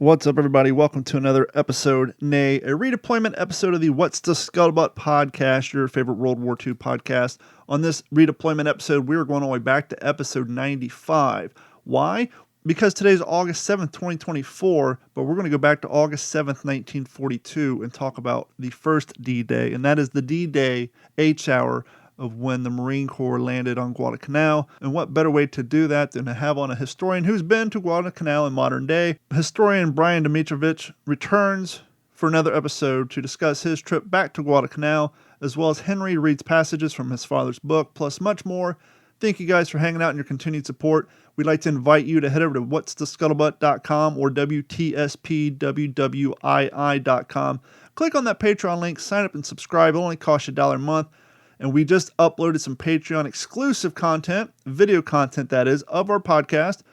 What's up, everybody? Welcome to another episode, nay, a redeployment episode of the What's the Scuttlebutt podcast, your favorite World War II podcast. On this redeployment episode, we're going all the way back to episode 95. Why? Because today's August 7th, 2024, but we're going to go back to August 7th, 1942, and talk about the first D-Day, and that is the D-Day H-hour of when the Marine Corps landed on Guadalcanal. And what better way to do that than to have on a historian who's been to Guadalcanal in modern day. Historian Brian Dimitrovich returns for another episode to discuss his trip back to Guadalcanal, as well as Henry reads passages from his father's book, plus much more. Thank you guys for hanging out and your continued support. We'd like to invite you to head over to whatsthescuttlebutt.com or WTSPWWII.com. Click on that Patreon link, sign up and subscribe. It'll only cost you $1 a month. And we just uploaded some Patreon exclusive content, video content that is, of our podcast.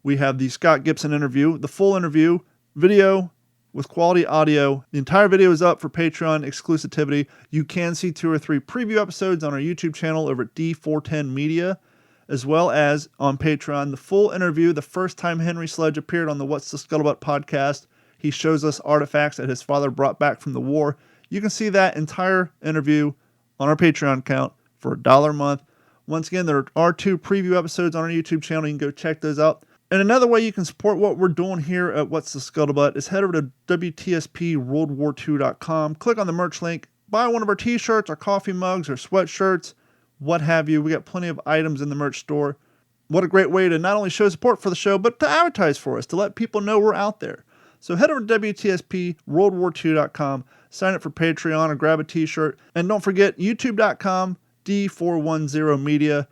We have the Scott Gibson interview, the full interview, video with quality audio. The entire video is up for Patreon exclusivity. You can see 2 or 3 preview episodes on our YouTube channel over at D410 Media, as well as on Patreon. The full interview, the first time Henry Sledge appeared on the What's the Scuttlebutt podcast. He shows us artifacts that his father brought back from the war. You can see that entire interview on our Patreon account for $1 a month. Once again, there are 2 preview episodes on our YouTube channel. You can go check those out. And another way you can support what we're doing here at What's the Scuttlebutt is head over to WTSPWorldWar2.com. Click on the merch link. Buy one of our t-shirts, our coffee mugs, our sweatshirts, what have you. We got plenty of items in the merch store. What a great way to not only show support for the show, but to advertise for us, to let people know we're out there. So head over to WTSPWorldWar2.com. Sign up for Patreon or grab a t-shirt. And don't forget, youtube.com, D410 Media.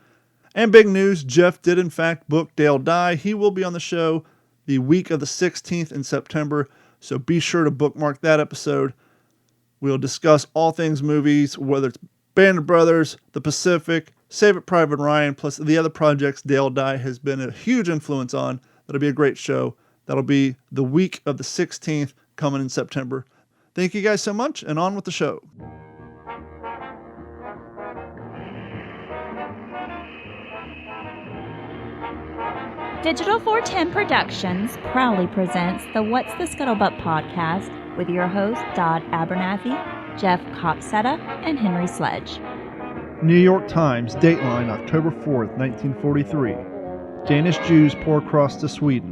And big news, Jeff did in fact book Dale Dye. He will be on the show the week of the 16th in September. So be sure to bookmark that episode. We'll discuss all things movies, whether it's Band of Brothers, The Pacific, Save It Private Ryan, plus the other projects Dale Dye has been a huge influence on. That'll be a great show. That'll be the week of the 16th coming in September. Thank you guys so much, and on with the show. Digital 410 Productions proudly presents the What's the Scuttlebutt podcast with your hosts Dodd Abernathy, Jeff Copsetta, and Henry Sledge. New York Times, Dateline, October 4th, 1943. Danish Jews pour across to Sweden.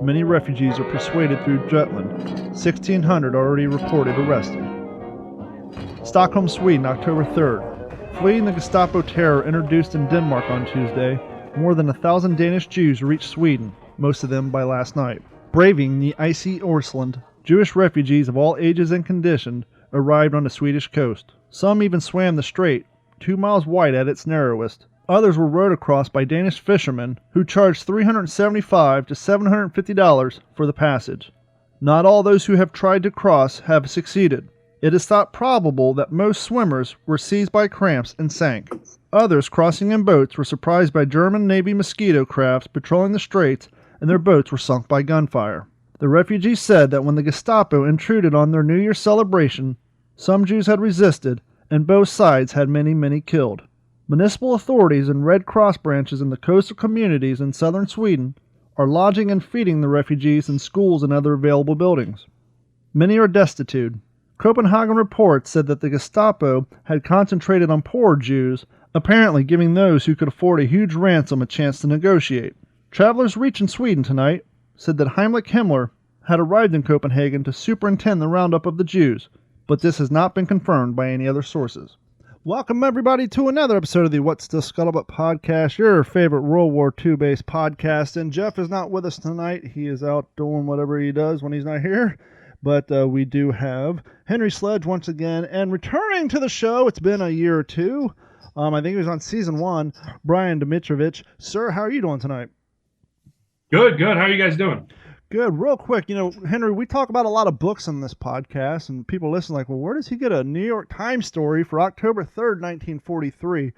Many refugees are persuaded through Jutland. 1,600 already reported arrested. Stockholm, Sweden, October 3rd. Fleeing the Gestapo terror introduced in Denmark on Tuesday, more than 1,000 Danish Jews reached Sweden, most of them by last night. Braving the icy Øresund, Jewish refugees of all ages and condition arrived on the Swedish coast. Some even swam the strait, 2 miles wide at its narrowest. Others were rowed across by Danish fishermen who charged $375 to $750 for the passage. Not all those who have tried to cross have succeeded. It is thought probable that most swimmers were seized by cramps and sank. Others crossing in boats were surprised by German Navy mosquito crafts patrolling the straits, and their boats were sunk by gunfire. The refugees said that when the Gestapo intruded on their New Year celebration, some Jews had resisted, and both sides had many killed. Municipal authorities and Red Cross branches in the coastal communities in southern Sweden are lodging and feeding the refugees in schools and other available buildings. Many are destitute. Copenhagen reports said that the Gestapo had concentrated on poor Jews, apparently giving those who could afford a huge ransom a chance to negotiate. Travelers reaching Sweden tonight said that Heimlich Himmler had arrived in Copenhagen to superintend the roundup of the Jews, but this has not been confirmed by any other sources. Welcome, everybody, to another episode of the What's the Scuttlebutt podcast, your favorite World War II based podcast. And Jeff is not with us tonight. He is out doing whatever he does when he's not here. But we do have Henry Sledge once again. And returning to the show, it's been a year or two. I think he was on season 1, Brian Dimitrovich. Sir, how are you doing tonight? Good. How are you guys doing? Good. Real quick, Henry, we talk about a lot of books on this podcast, and people listen like, well, where does he get a New York Times story for October 3rd, 1943?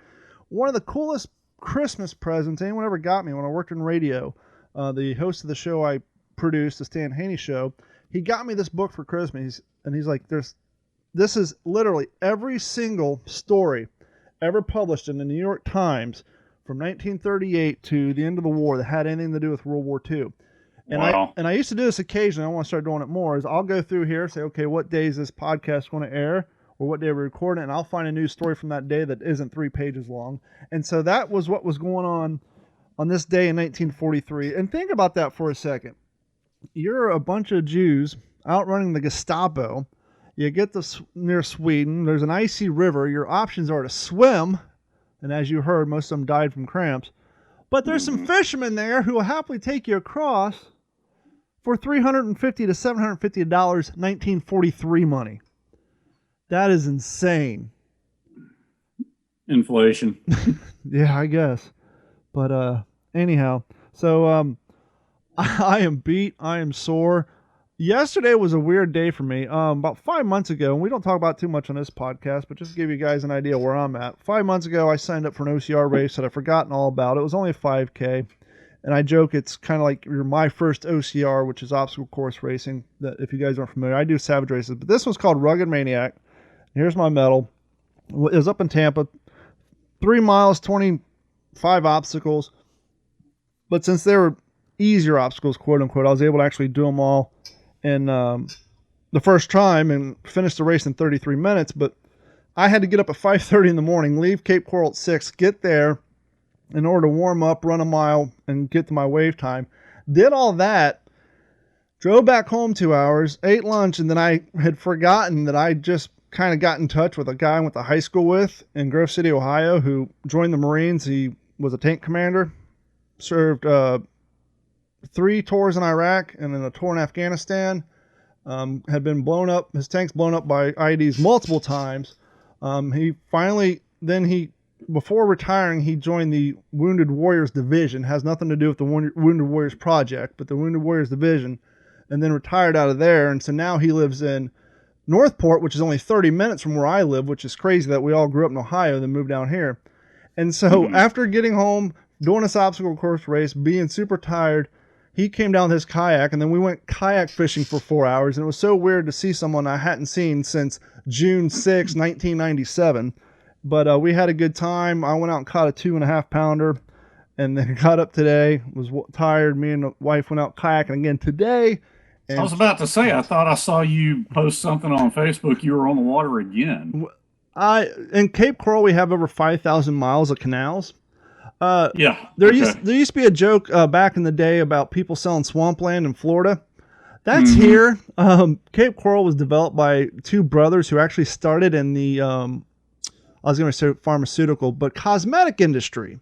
One of the coolest Christmas presents anyone ever got me when I worked in radio. The host of the show I produced, the Stan Haney Show, he got me this book for Christmas, and he's like, this is literally every single story ever published in the New York Times from 1938 to the end of the war that had anything to do with World War II. And Wow. I used to do this occasionally. I want to start doing it more. Is I'll go through here, say, okay, what day is this podcast going to air, or what day we're recording, and I'll find a news story from that day that isn't 3 pages long. And so that was what was going on this day in 1943. And think about that for a second. You're a bunch of Jews outrunning the Gestapo. You get near Sweden. There's an icy river. Your options are to swim, and as you heard, most of them died from cramps. But there's some fishermen there who will happily take you across for $350 to $750 1943 money. That is insane. Inflation. Yeah, I guess. But anyhow, so I am beat. I am sore. Yesterday was a weird day for me. About 5 months ago, and we don't talk about too much on this podcast, but just to give you guys an idea where I'm at. 5 months ago, I signed up for an OCR race that I've forgotten all about. It was only a 5K, and I joke it's kind of like my first OCR, which is obstacle course racing. That if you guys aren't familiar, I do savage races, but this one's called Rugged Maniac. Here's my medal. It was up in Tampa, 3 miles, 25 obstacles. But since they were easier obstacles, quote unquote, I was able to actually do them all in the first time and finish the race in 33 minutes. But I had to get up at 5:30 in the morning, leave Cape Coral at 6, get there in order to warm up, run a mile, and get to my wave time. Did all that, drove back home 2 hours, ate lunch, and then I had forgotten that I just kind of got in touch with a guy I went to high school with in Grove City, Ohio, who joined the Marines. He was a tank commander, served 3 tours in Iraq and then a tour in Afghanistan. Had been blown up, his tanks blown up by IEDs multiple times. Before retiring, he joined the Wounded Warriors Division. Has nothing to do with the Wounded Warriors Project, but the Wounded Warriors Division, and then retired out of there. And so now he lives in Northport, which is only 30 minutes from where I live, which is crazy that we all grew up in Ohio, then moved down here. And so after getting home, doing this obstacle course race, being super tired, he came down with his kayak, and then we went kayak fishing for 4 hours. And it was so weird to see someone I hadn't seen since June 6, 1997. But we had a good time. I went out and caught a 2.5 pounder, and then got up today, was tired. Me and the wife went out kayaking again today. And I was about to say, I thought I saw you post something on Facebook. You were on the water again. In Cape Coral, we have over 5,000 miles of canals. Yeah. There used to be a joke back in the day about people selling swampland in Florida. That's here. Cape Coral was developed by 2 brothers who actually started in the, I was going to say pharmaceutical, but cosmetic industry.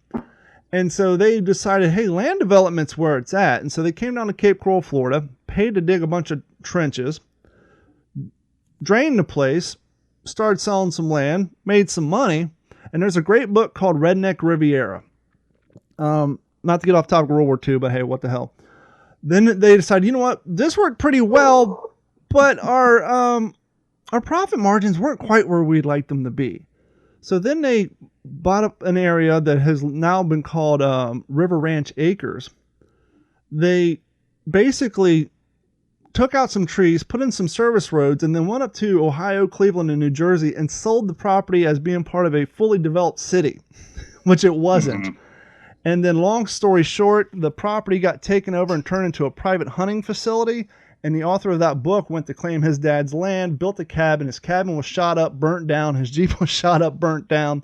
And so they decided, hey, land development's where it's at. And so they came down to Cape Coral, Florida, paid to dig a bunch of trenches, drained the place, started selling some land, made some money. And there's a great book called Redneck Riviera. Not to get off topic of World War II, but hey, what the hell. Then they decided, you know what, this worked pretty well, but our profit margins weren't quite where we'd like them to be. So then they bought up an area that has now been called River Ranch Acres. They basically took out some trees, put in some service roads, and then went up to Ohio, Cleveland, and New Jersey and sold the property as being part of a fully developed city, which it wasn't. And then long story short, the property got taken over and turned into a private hunting facility. And the author of that book went to claim his dad's land, built a cabin. His cabin was shot up, burnt down. His Jeep was shot up, burnt down.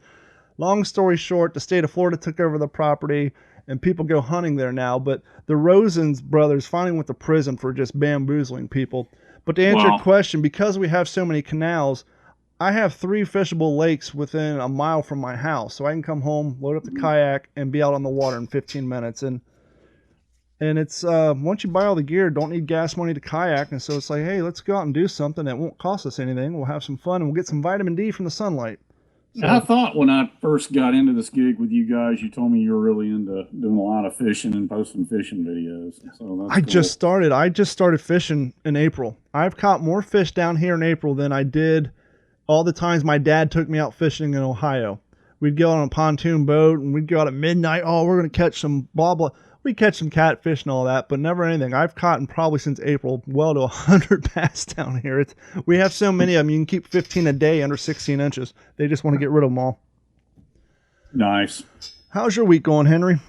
Long story short, the state of Florida took over the property, and people go hunting there now. But the Rosens brothers finally went to prison for just bamboozling people. But to answer your question, because we have so many canals, I have 3 fishable lakes within a mile from my house. So I can come home, load up the kayak, and be out on the water in 15 minutes. And it's, once you buy all the gear, don't need gas money to kayak. And so it's like, hey, let's go out and do something that won't cost us anything. We'll have some fun, and we'll get some vitamin D from the sunlight. So, I thought when I first got into this gig with you guys, you told me you were really into doing a lot of fishing and posting fishing videos. So that's I just started fishing in April. I've caught more fish down here in April than I did all the times my dad took me out fishing in Ohio. We'd go on a pontoon boat, and we'd go out at midnight. Oh, we're going to catch some blah, blah. We catch some catfish and all that, but never anything. I've caught in probably since April well to 100 bass down here. We have so many of them. You can keep 15 a day under 16 inches. They just want to get rid of them all. Nice. How's your week going, Henry?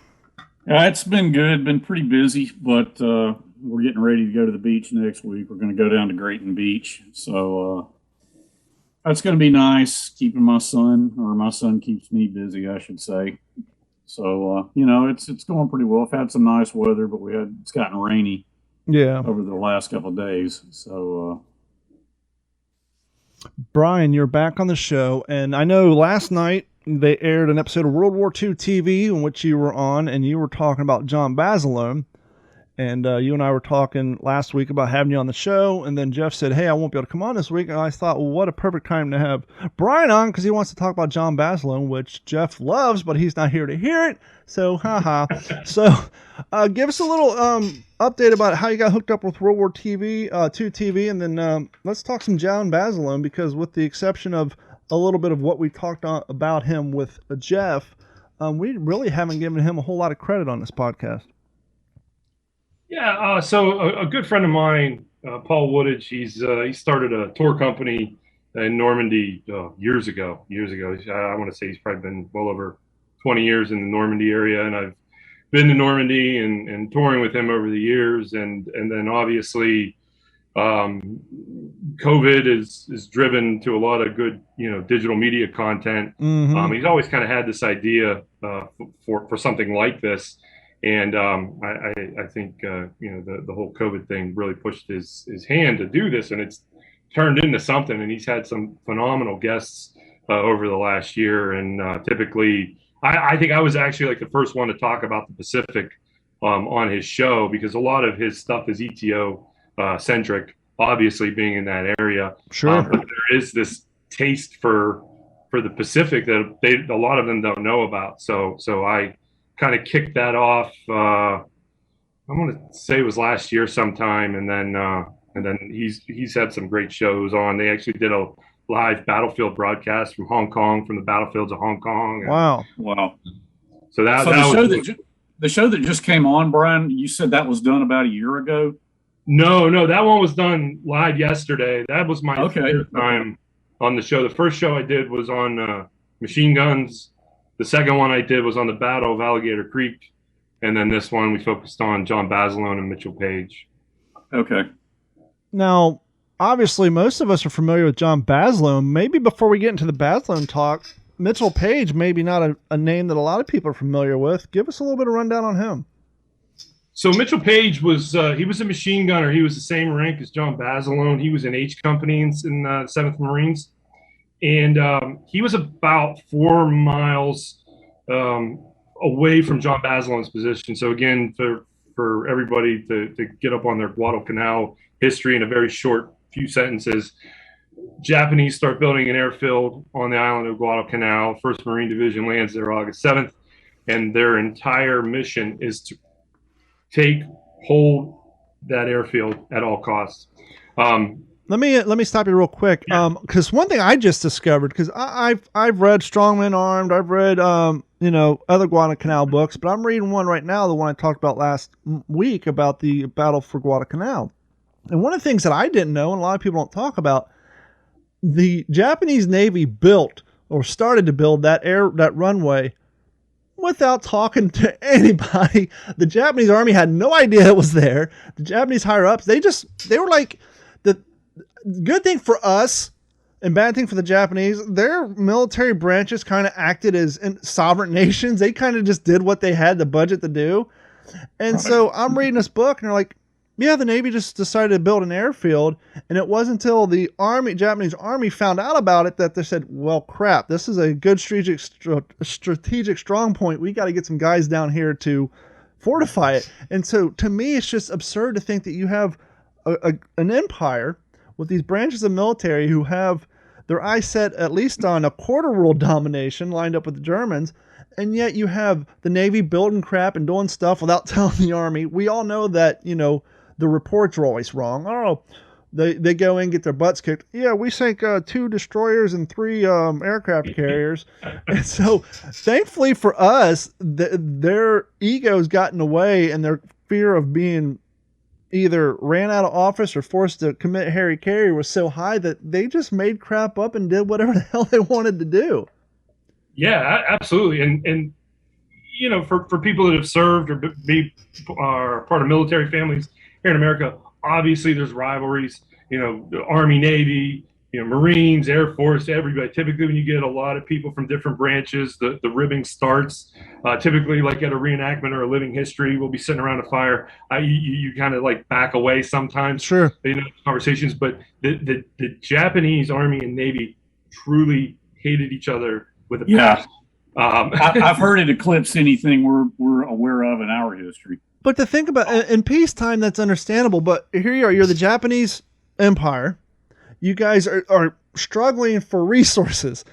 It's been good. Been pretty busy, but we're getting ready to go to the beach next week. We're going to go down to Grayton Beach. So that's going to be nice, keeping my son keeps me busy, I should say. So, it's going pretty well. I've had some nice weather, but it's gotten rainy over the last couple of days. So, Brian, you're back on the show, and I know last night they aired an episode of World War II TV in which you were on, and you were talking about John Basilone, and you and I were talking last week about having you on the show, and then Jeff said, hey, I won't be able to come on this week, and I thought, well, what a perfect time to have Brian on, because he wants to talk about John Basilone, which Jeff loves, but he's not here to hear it, so haha. So give us a little update about how you got hooked up with World War II TV, and then let's talk some John Basilone, because with the exception of a little bit of what we talked about him with Jeff, we really haven't given him a whole lot of credit on this podcast. Yeah, so a good friend of mine, Paul Woodage, he started a tour company in Normandy years ago. I want to say he's probably been well over 20 years in the Normandy area, and I've been to Normandy and touring with him over the years, and then obviously COVID is driven to a lot of good digital media content. Mm-hmm. He's always kind of had this idea for something like this. And I think the whole COVID thing really pushed his hand to do this, and it's turned into something. And he's had some phenomenal guests over the last year. And typically, I think I was actually like the first one to talk about the Pacific on his show, because a lot of his stuff is ETO centric, obviously being in that area. Sure. But there is this taste for the Pacific that a lot of them don't know about. So I kind of kicked that off. I want to say it was last year sometime, and then he's had some great shows on. They actually did a live battlefield broadcast from Hong Kong, from the battlefields of Hong Kong. Wow. So the show that just came on, Brian, you said that was done about a year ago? No, that one was done live yesterday. That was my third time on the show. The first show I did was on machine guns. The second one I did was on the Battle of Alligator Creek. And then this one we focused on John Basilone and Mitchell Page. Okay. Now, obviously, most of us are familiar with John Basilone. Maybe before we get into the Basilone talk, Mitchell Page, maybe not a name that a lot of people are familiar with. Give us a little bit of rundown on him. So Mitchell Page was he was a machine gunner. He was the same rank as John Basilone. He was in H Company in 7th Marines. And he was about 4 miles away from John Basilone's position. So again, for everybody to get up on their Guadalcanal history in a very short few sentences, Japanese start building an airfield on the island of Guadalcanal. 1st Marine Division lands there August 7th, and their entire mission is to hold that airfield at all costs. Let me stop you real quick, because one thing I just discovered, because I've read Strongmen Armed, I've read other Guadalcanal books, but I'm reading one right now, the one I talked about last week about the battle for Guadalcanal. And one of the things that I didn't know, and a lot of people don't talk about, the Japanese Navy built or started to build that runway without talking to anybody. The Japanese Army had no idea it was there. The Japanese higher ups, they were like, the good thing for us and bad thing for the Japanese, their military branches kind of acted as sovereign nations. They kind of just did what they had the budget to do. And so I'm reading this book and they're like, yeah, the Navy just decided to build an airfield, and it wasn't until the Japanese Army found out about it that they said, well, crap, this is a good strategic strong point. We got to get some guys down here to fortify it. And so to me, it's just absurd to think that you have an empire with these branches of military who have their eyes set at least on a quarter world domination lined up with the Germans, and yet you have the Navy building crap and doing stuff without telling the Army. We all know that, the reports are always wrong. Oh, they go in, get their butts kicked. Yeah, we sank 2 destroyers and 3 aircraft carriers. And so thankfully for us, their egos got in the way, and their fear of being either ran out of office or forced to commit hara-kiri was so high that they just made crap up and did whatever the hell they wanted to do. Yeah, absolutely. And for people that have served or are part of military families, here in America, obviously there's rivalries. The Army, Navy, Marines, Air Force, everybody. Typically, when you get a lot of people from different branches, the ribbing starts. Typically, like at a reenactment or a living history, we'll be sitting around a fire. You kind of like back away sometimes. Sure. Conversations. But the Japanese Army and Navy truly hated each other with a passion. I've heard it eclipse anything we're aware of in our history. But to think about in peacetime, that's understandable. But here you are, you're the Japanese Empire. You guys are struggling for resources.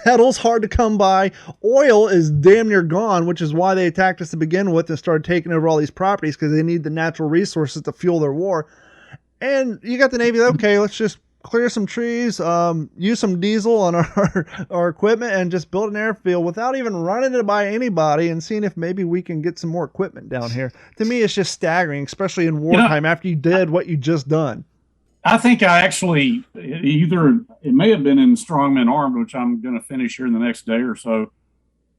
Metal's hard to come by. Oil is damn near gone, which is why they attacked us to begin with and started taking over all these properties, because they need the natural resources to fuel their war. And you got the Navy, okay, let's just clear some trees, use some diesel on our equipment, and just build an airfield without even running it by anybody and seeing if maybe we can get some more equipment down here. To me, it's just staggering, especially in wartime, after you did what you just done. I think I actually it may have been in Strongmen Armed, which I'm going to finish here in the next day or so.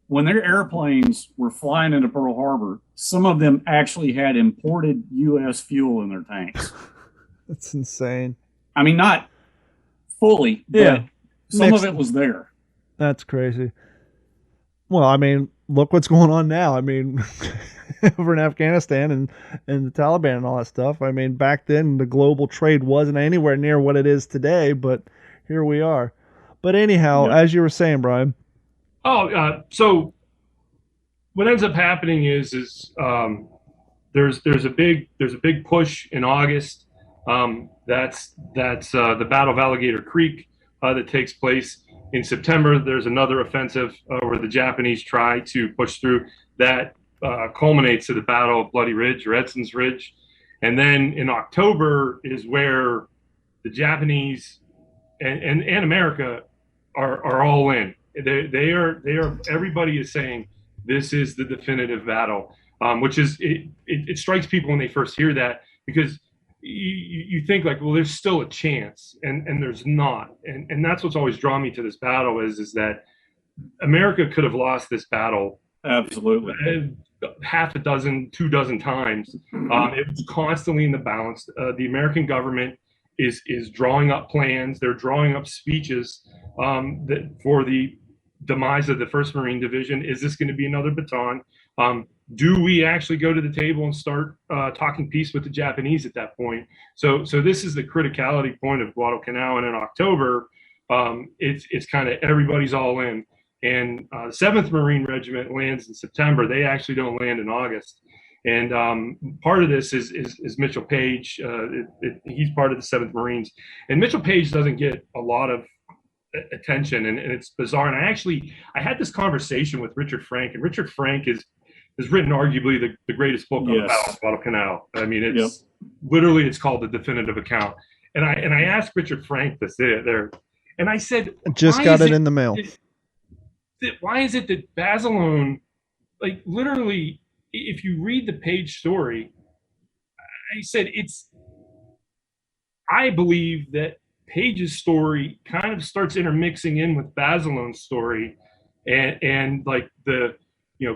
When their airplanes were flying into Pearl Harbor, some of them actually had imported U.S. fuel in their tanks. That's insane. I mean, not fully, but some of it was there. That's crazy. Well, I mean, look what's going on now. I mean, over in Afghanistan and the Taliban and all that stuff. I mean, back then the global trade wasn't anywhere near what it is today, but here we are. But anyhow, as you were saying, Brian. So what ends up happening is there's a big push in August. That's the Battle of Alligator Creek that takes place in September. There's another offensive where the Japanese try to push through. That culminates at the Battle of Bloody Ridge or Edson's Ridge. And then in October is where the Japanese and America are all in. They are everybody is saying this is the definitive battle, which is it strikes people when they first hear that, because you think like, well, there's still a chance, and there's not. And that's what's always drawn me to this battle is that America could have lost this battle. Absolutely. Half a dozen, 2 dozen times. It was constantly in the balance. The American government is drawing up plans. They're drawing up speeches that for the demise of the 1st Marine Division. Is this going to be another baton? Do we actually go to the table and start talking peace with the Japanese at that point? So this is the criticality point of Guadalcanal. And in October, it's kind of everybody's all in. And the 7th Marine Regiment lands in September. They actually don't land in August. And part of this is Mitchell Page. He's part of the 7th Marines. And Mitchell Page doesn't get a lot of attention, and it's bizarre. And I had this conversation with Richard Frank, and Richard Frank has written arguably the greatest book on the Battle of Guadalcanal. I mean, it's literally, it's called The Definitive Account. And I asked Richard Frank this there, and I said, just got it in the mail. Why is it that Basilone, like literally, if you read the Page story, I said I believe that Page's story kind of starts intermixing in with Basilone's story, and like the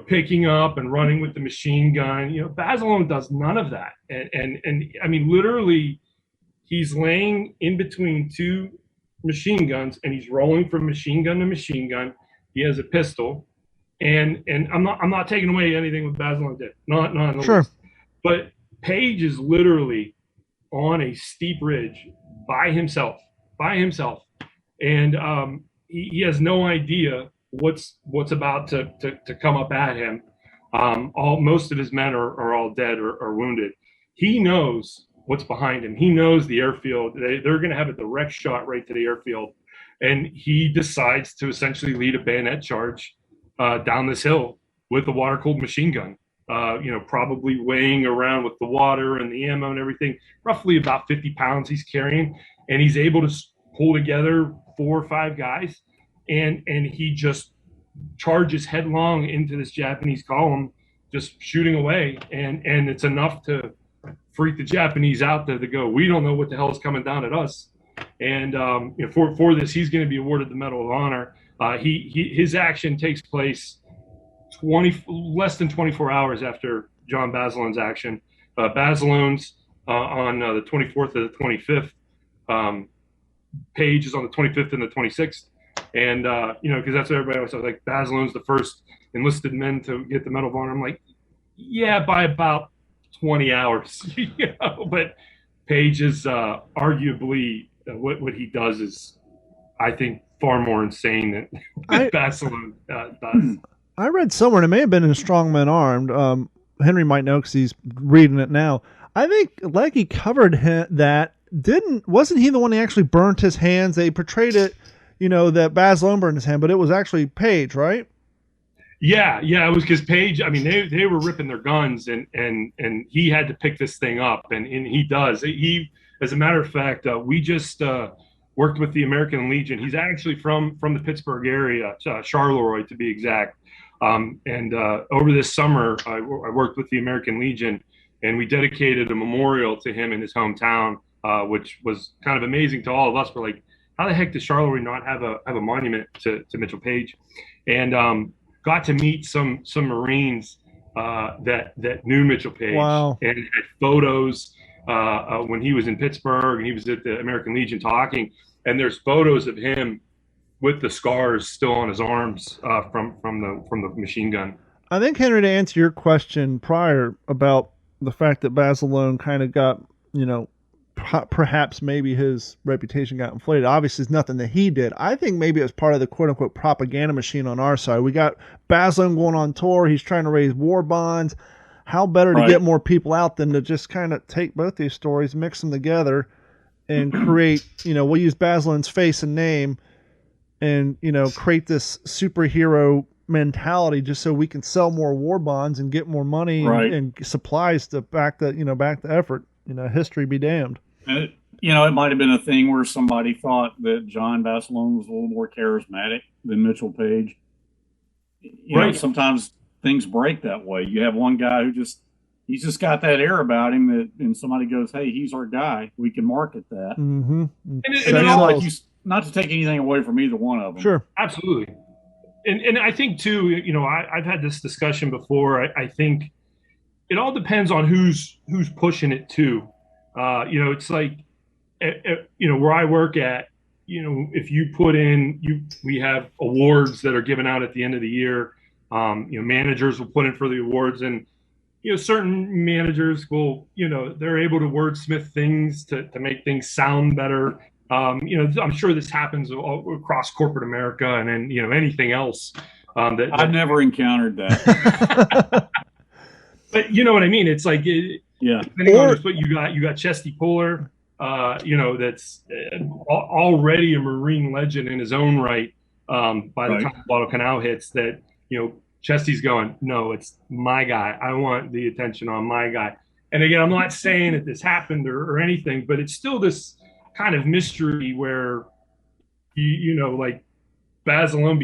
picking up and running with the machine gun. Basilone does none of that, and I mean literally, he's laying in between 2 machine guns and he's rolling from machine gun to machine gun. He has a pistol, and I'm not taking away anything with Basilone did, not in the least. But Page is literally on a steep ridge by himself, and he has no idea what's about to come up at him. Most of his men are all dead or wounded. He knows what's behind him. He knows the airfield. They're going to have a direct shot right to the airfield. And he decides to essentially lead a bayonet charge down this hill with a water-cooled machine gun, probably weighing around with the water and the ammo and everything, roughly about 50 pounds he's carrying. And he's able to pull together 4 or 5 guys, and he just charges headlong into this Japanese column, just shooting away. And it's enough to freak the Japanese out to go, we don't know what the hell is coming down at us. And for this, he's going to be awarded the Medal of Honor. His action takes place less than 24 hours after John Basilone's action. Basilone's on the 24th or the 25th. Page is on the 25th and the 26th. And, because that's what everybody always says, like, Bazilone's the first enlisted men to get the Medal of Honor. I'm like, yeah, by about 20 hours, but Page is arguably what he does is, I think, far more insane than Basilone does. I read somewhere, and it may have been in Strongmen Armed. Henry might know because he's reading it now. I think Legge covered that. Wasn't he the one that actually burnt his hands? They portrayed it, that Basilone burned his hand, but it was actually Page, right? Yeah, it was because Page. I mean, they were ripping their guns, and he had to pick this thing up, and he does. He, as a matter of fact, we just worked with the American Legion. He's actually from the Pittsburgh area, Charleroi to be exact. And over this summer, I worked with the American Legion, and we dedicated a memorial to him in his hometown, which was kind of amazing to all of us. We're like, how the heck does Charleroi not have a monument to Mitchell Page? And got to meet some Marines that knew Mitchell Page. Wow. And had photos when he was in Pittsburgh and he was at the American Legion talking. And there's photos of him with the scars still on his arms from the machine gun. I think, Henry, to answer your question prior about the fact that Basilone kind of got, perhaps maybe his reputation got inflated. Obviously, it's nothing that he did. I think maybe it was part of the quote-unquote propaganda machine on our side. We got Basilone going on tour. He's trying to raise war bonds. How better to get more people out than to just kind of take both these stories, mix them together, and create, we'll use Basilone's face and name and, create this superhero mentality just so we can sell more war bonds and get more money and supplies to back the effort. History be damned. It might have been a thing where somebody thought that John Basilone was a little more charismatic than Mitchell Page. Sometimes things break that way. You have one guy he's just got that air about him that, and somebody goes, "Hey, he's our guy. We can market that." Mm-hmm. And not to take anything away from either one of them. Sure, absolutely. And I think too, I've had this discussion before. I think it all depends on who's pushing it too. It's like, where I work at, if you put in, we have awards that are given out at the end of the year. Managers will put in for the awards, and certain managers will, they're able to wordsmith things to make things sound better. I'm sure this happens all across corporate America, and then anything else. I've never encountered that. But you know what I mean? It's like, depending on what you got Chesty Puller, that's already a Marine legend in his own right. By the time Guadalcanal hits, that Chesty's going, no, it's my guy. I want the attention on my guy. And again, I'm not saying that this happened or anything, but it's still this kind of mystery where like Basilone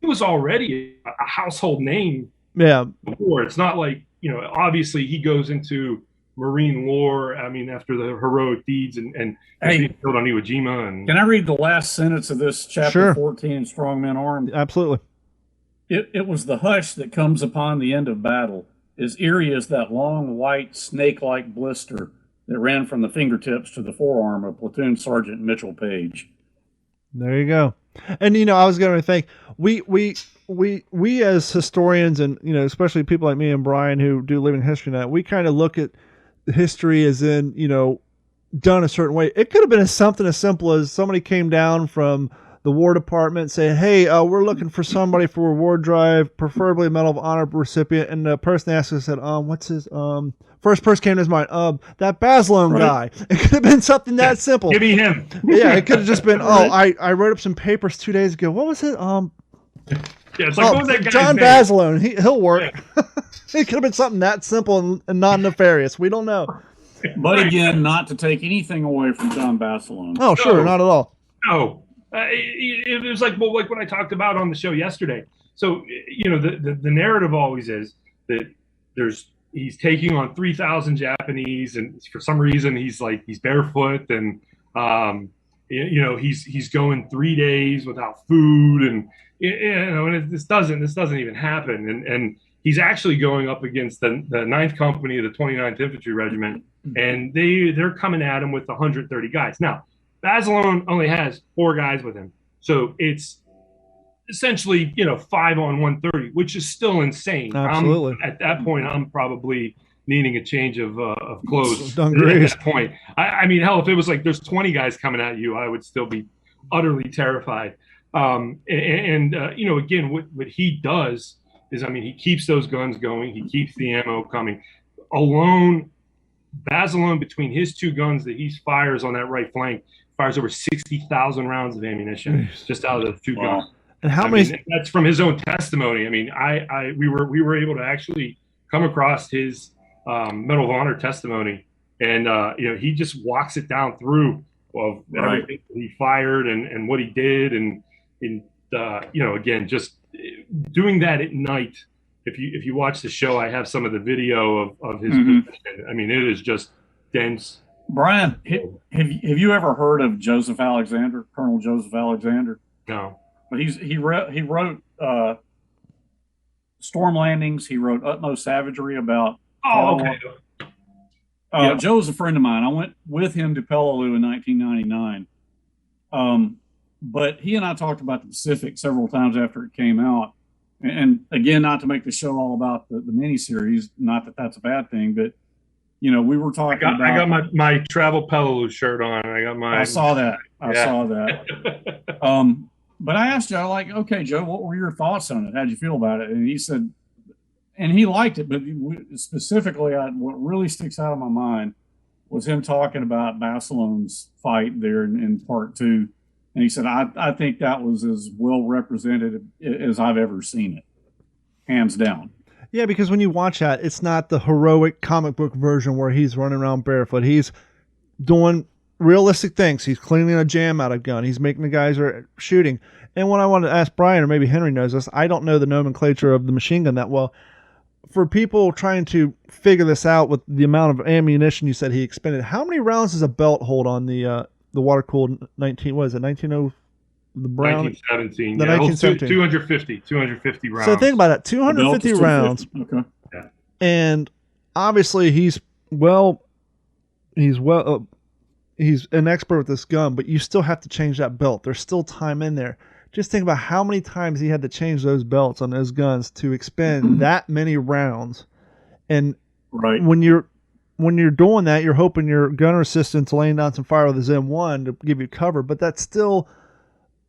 he was already a household name. Yeah. Before. It's not like, obviously he goes into Marine lore. I mean, after the heroic deeds and being killed on Iwo Jima. And can I read the last sentence of this chapter 14 in Strongmen Armed? Absolutely. It was the hush that comes upon the end of battle, as eerie as that long, white, snake-like blister that ran from the fingertips to the forearm of Platoon Sergeant Mitchell Page. There you go. And, I was going to think, we as historians and, especially people like me and Brian who do living history now, we kind of look at history as in, done a certain way. It could have been something as simple as somebody came down from the War Department saying, hey, we're looking for somebody for a reward drive, preferably a Medal of Honor recipient. And the person asked us, said, what's his, first person came to his mind, that Basilone guy. It could have been something that simple. Give me him. Yeah, it could have just been, I wrote up some papers 2 days ago. What was it? It's like, what was that guy's John name? Basilone. He'll work. Yeah. It could have been something that simple and non-nefarious. We don't know. But again, not to take anything away from John Basilone. Oh, sure, not at all. No. It was like what I talked about on the show yesterday. So, the narrative always is that he's taking on 3,000 Japanese, and for some reason he's barefoot, and he's going 3 days without food, and and this doesn't even happen, and he's actually going up against the 9th Company of the 29th Infantry Regiment, and they're coming at him with 130 guys. Now, Basilone only has 4 guys with him, so it's essentially 5 on 130, which is still insane. Absolutely. At that point, I'm probably needing a change of clothes. At that point, I mean, hell, if it was like there's 20 guys coming at you, I would still be utterly terrified. Again, what he does is, I mean, he keeps those guns going. He keeps the ammo coming. Basilone, between his 2 guns that he fires on that right flank, fires over 60,000 rounds of ammunition just out of the 2 guns. And how many? That's from his own testimony. I mean, we were able to actually come across his Medal of Honor testimony, and he just walks it down through of everything he fired and what he did, and again, just doing that at night. If you watch the show, I have some of the video of his position. I mean, it is just dense. Brian, have you ever heard of Joseph Alexander, Colonel Joseph Alexander? No. But he wrote Storm Landings. He wrote Utmost Savagery about. Oh, okay. Joe was a friend of mine. I went with him to Peleliu in 1999. But he and I talked about the Pacific several times after it came out. And again, not to make the show all about the miniseries, not that that's a bad thing, but we were talking about. I got my travel Peleliu shirt on. I saw that. Saw that. But I asked Joe, like, okay, Joe, what were your thoughts on it? How'd you feel about it? And he said, and he liked it, but specifically, what really sticks out of my mind was him talking about Basilone's fight there in part 2. And he said, I think that was as well represented as I've ever seen it, hands down. Yeah, because when you watch that, it's not the heroic comic book version where he's running around barefoot. He's doing realistic things. He's cleaning a jam out of a gun. He's making the guys are shooting. And what I want to ask Brian, or maybe Henry knows this, I don't know the nomenclature of the machine gun that well. For people trying to figure this out with the amount of ammunition you said he expended, how many rounds does a belt hold on the water-cooled 19, what is it, 1900, the Brown? 1917. The 1917. 250 rounds. So think about that, 250 rounds. Okay. Yeah. And obviously he's an expert with this gun, but you still have to change that belt. There's still time in there. Just think about how many times he had to change those belts on those guns to expend that many rounds. And when you're doing that, you're hoping your gunner assistant's laying down some fire with his M1 to give you cover, but that's still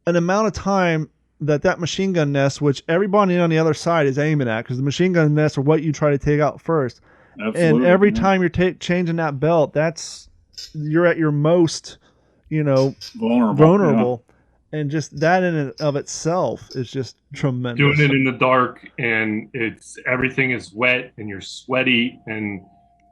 an amount of time that machine gun nest, which everybody on the other side is aiming at, because the machine gun nests are what you try to take out first. Absolutely, and every time you're changing that belt, you're at your most, vulnerable. Yeah. And just that in and of itself is just tremendous. Doing it in the dark, and everything is wet, and you're sweaty, and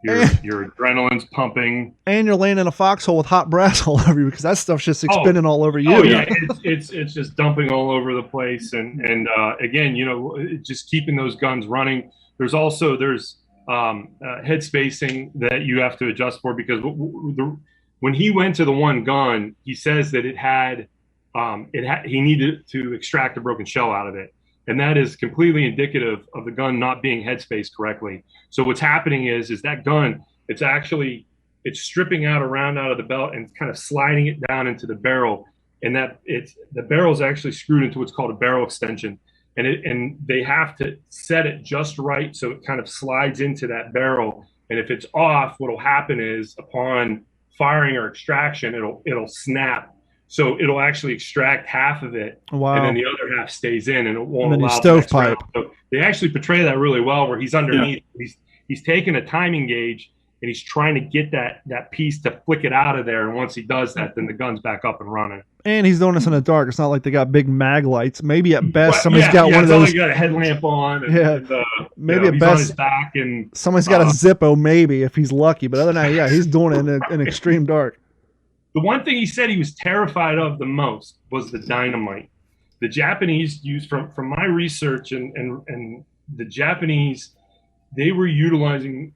your adrenaline's pumping, and you're laying in a foxhole with hot brass all over you, because that stuff's just expending all over you. Oh yeah, it's just dumping all over the place, and again, just keeping those guns running. There's head spacing that you have to adjust for, because when he went to the one gun, he says that he needed to extract a broken shell out of it. And that is completely indicative of the gun not being headspaced correctly. So what's happening is that gun, it's stripping out a round out of the belt and kind of sliding it down into the barrel. And the barrel is actually screwed into what's called a barrel extension. And they have to set it just right so it kind of slides into that barrel. And if it's off, what'll happen is upon firing or extraction, it'll snap. So it'll actually extract half of it, wow. And then the other half stays in, and it won't and then allow stovepipe. So they actually portray that really well, where he's underneath. Yeah. He's taking a timing gauge, and he's trying to get that piece to flick it out of there. And once he does that, then the gun's back up and running. And he's doing this in the dark. It's not like they got big mag lights. Maybe at best somebody's got one of those. Only got a headlamp on. And, maybe at he's best on his back, and somebody's got a Zippo, maybe if he's lucky. But other than that, he's doing it in extreme dark. The one thing he said he was terrified of the most was the dynamite. The Japanese used, from my research, and the Japanese, they were utilizing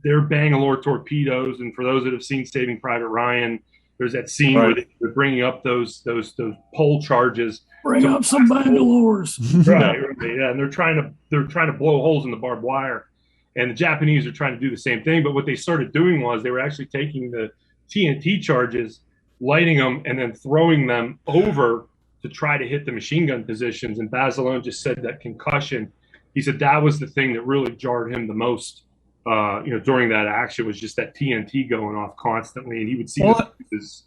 their Bangalore torpedoes. And for those that have seen Saving Private Ryan, There's that scene where they're bringing up those pole charges. Bring up some Bangalores. Right, yeah, and they're trying to blow holes in the barbed wire, and the Japanese are trying to do the same thing. But what they started doing was they were actually taking the TNT charges, lighting them, and then throwing them over to try to hit the machine gun positions. And Basilone just said that concussion. He said that was the thing that really jarred him the most. During that action was just that TNT going off constantly, and he would see this.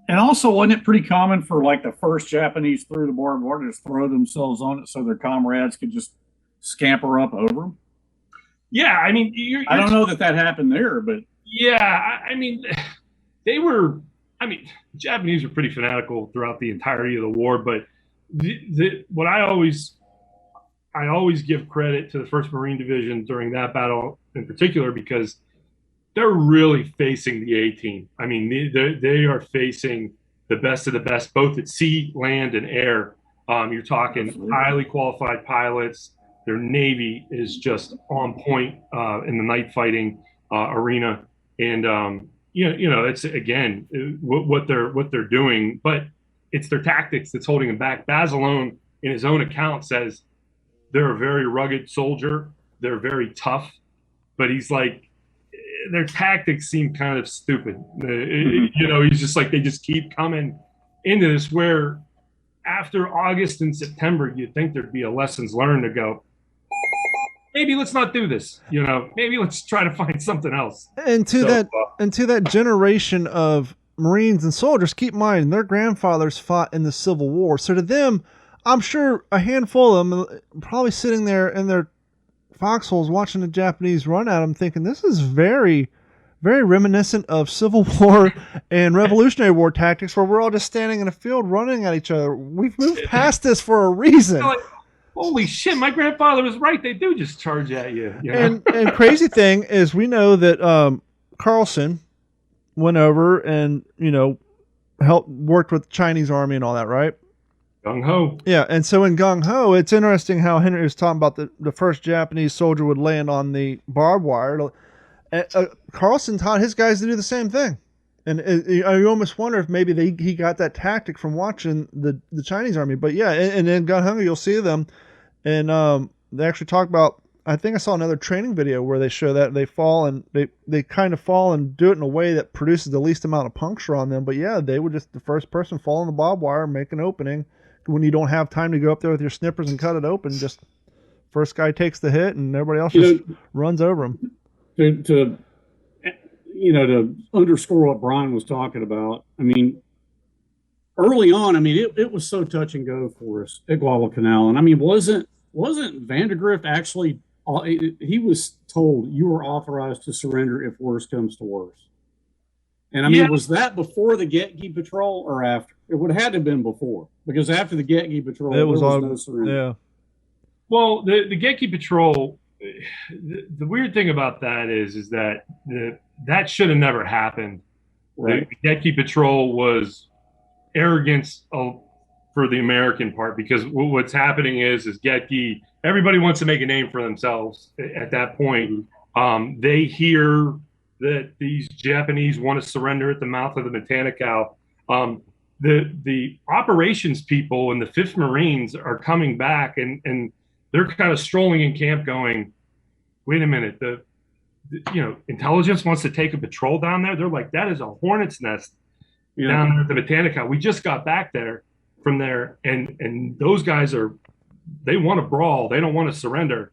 And also, wasn't it pretty common for like the first Japanese through the barbed wire to just throw themselves on it so their comrades could just scamper up over them? Yeah, I mean, I don't know that happened there, but yeah, I mean, they were. I mean, the Japanese were pretty fanatical throughout the entirety of the war, but what I always give credit to the 1st Marine Division during that battle in particular, because they're really facing the A-team. I mean, they are facing the best of the best, both at sea, land, and air. You're talking highly qualified pilots. Their Navy is just on point in the night fighting arena. And, it's, again, what they're doing. But it's their tactics that's holding them back. Basilone, in his own account, says they're a very rugged soldier. They're very tough. But he's like, their tactics seem kind of stupid. He's just like, they just keep coming into this, where after August and September, you'd think there'd be a lessons learned to go, maybe let's not do this. Maybe let's try to find something else. And to that generation of Marines and soldiers, keep in mind, their grandfathers fought in the Civil War. So to them, I'm sure a handful of them probably sitting there in their foxholes watching the Japanese run at them, thinking this is very, very reminiscent of Civil War and Revolutionary War tactics, where we're all just standing in a field running at each other. We've moved past this for a reason. Like, holy shit, my grandfather was right. They do just charge at you. And crazy thing is, we know that Carlson went over and worked with the Chinese army and all that, right? Gung Ho. Yeah, and so in Gung Ho, it's interesting how Henry was talking about the first Japanese soldier would land on the barbed wire. Carlson taught his guys to do the same thing. And I almost wonder if maybe he got that tactic from watching the Chinese army. But yeah, and in Gung Ho, you'll see them. And they actually talk about, I think I saw another training video where they show that they fall and they kind of fall and do it in a way that produces the least amount of puncture on them. But yeah, they would just, the first person fall on the barbed wire, make an opening. When you don't have time to go up there with your snippers and cut it open, just first guy takes the hit and everybody else just runs over him. To underscore what Brian was talking about, I mean, early on, I mean, it was so touch and go for us at Guadalcanal. And I mean, wasn't Vandergrift actually, he was told you were authorized to surrender if worse comes to worse. And I mean, was that before the Getke Patrol or after? It would have had to have been before, because after the Getke Patrol, there was no surrender. Yeah. Well, the Getke Patrol, the weird thing about that is that that should have never happened. Right. The Getke Patrol was arrogance for the American part, because what's happening is Getke, everybody wants to make a name for themselves at that point. They hear that these Japanese want to surrender at the mouth of the Matanikau. The operations people and the 5th Marines are coming back, and they're kind of strolling in camp going, wait a minute, the intelligence wants to take a patrol down there. They're like, that is a hornet's nest down there at the Matanikau. We just got back from there, and those guys they want to brawl. They don't want to surrender.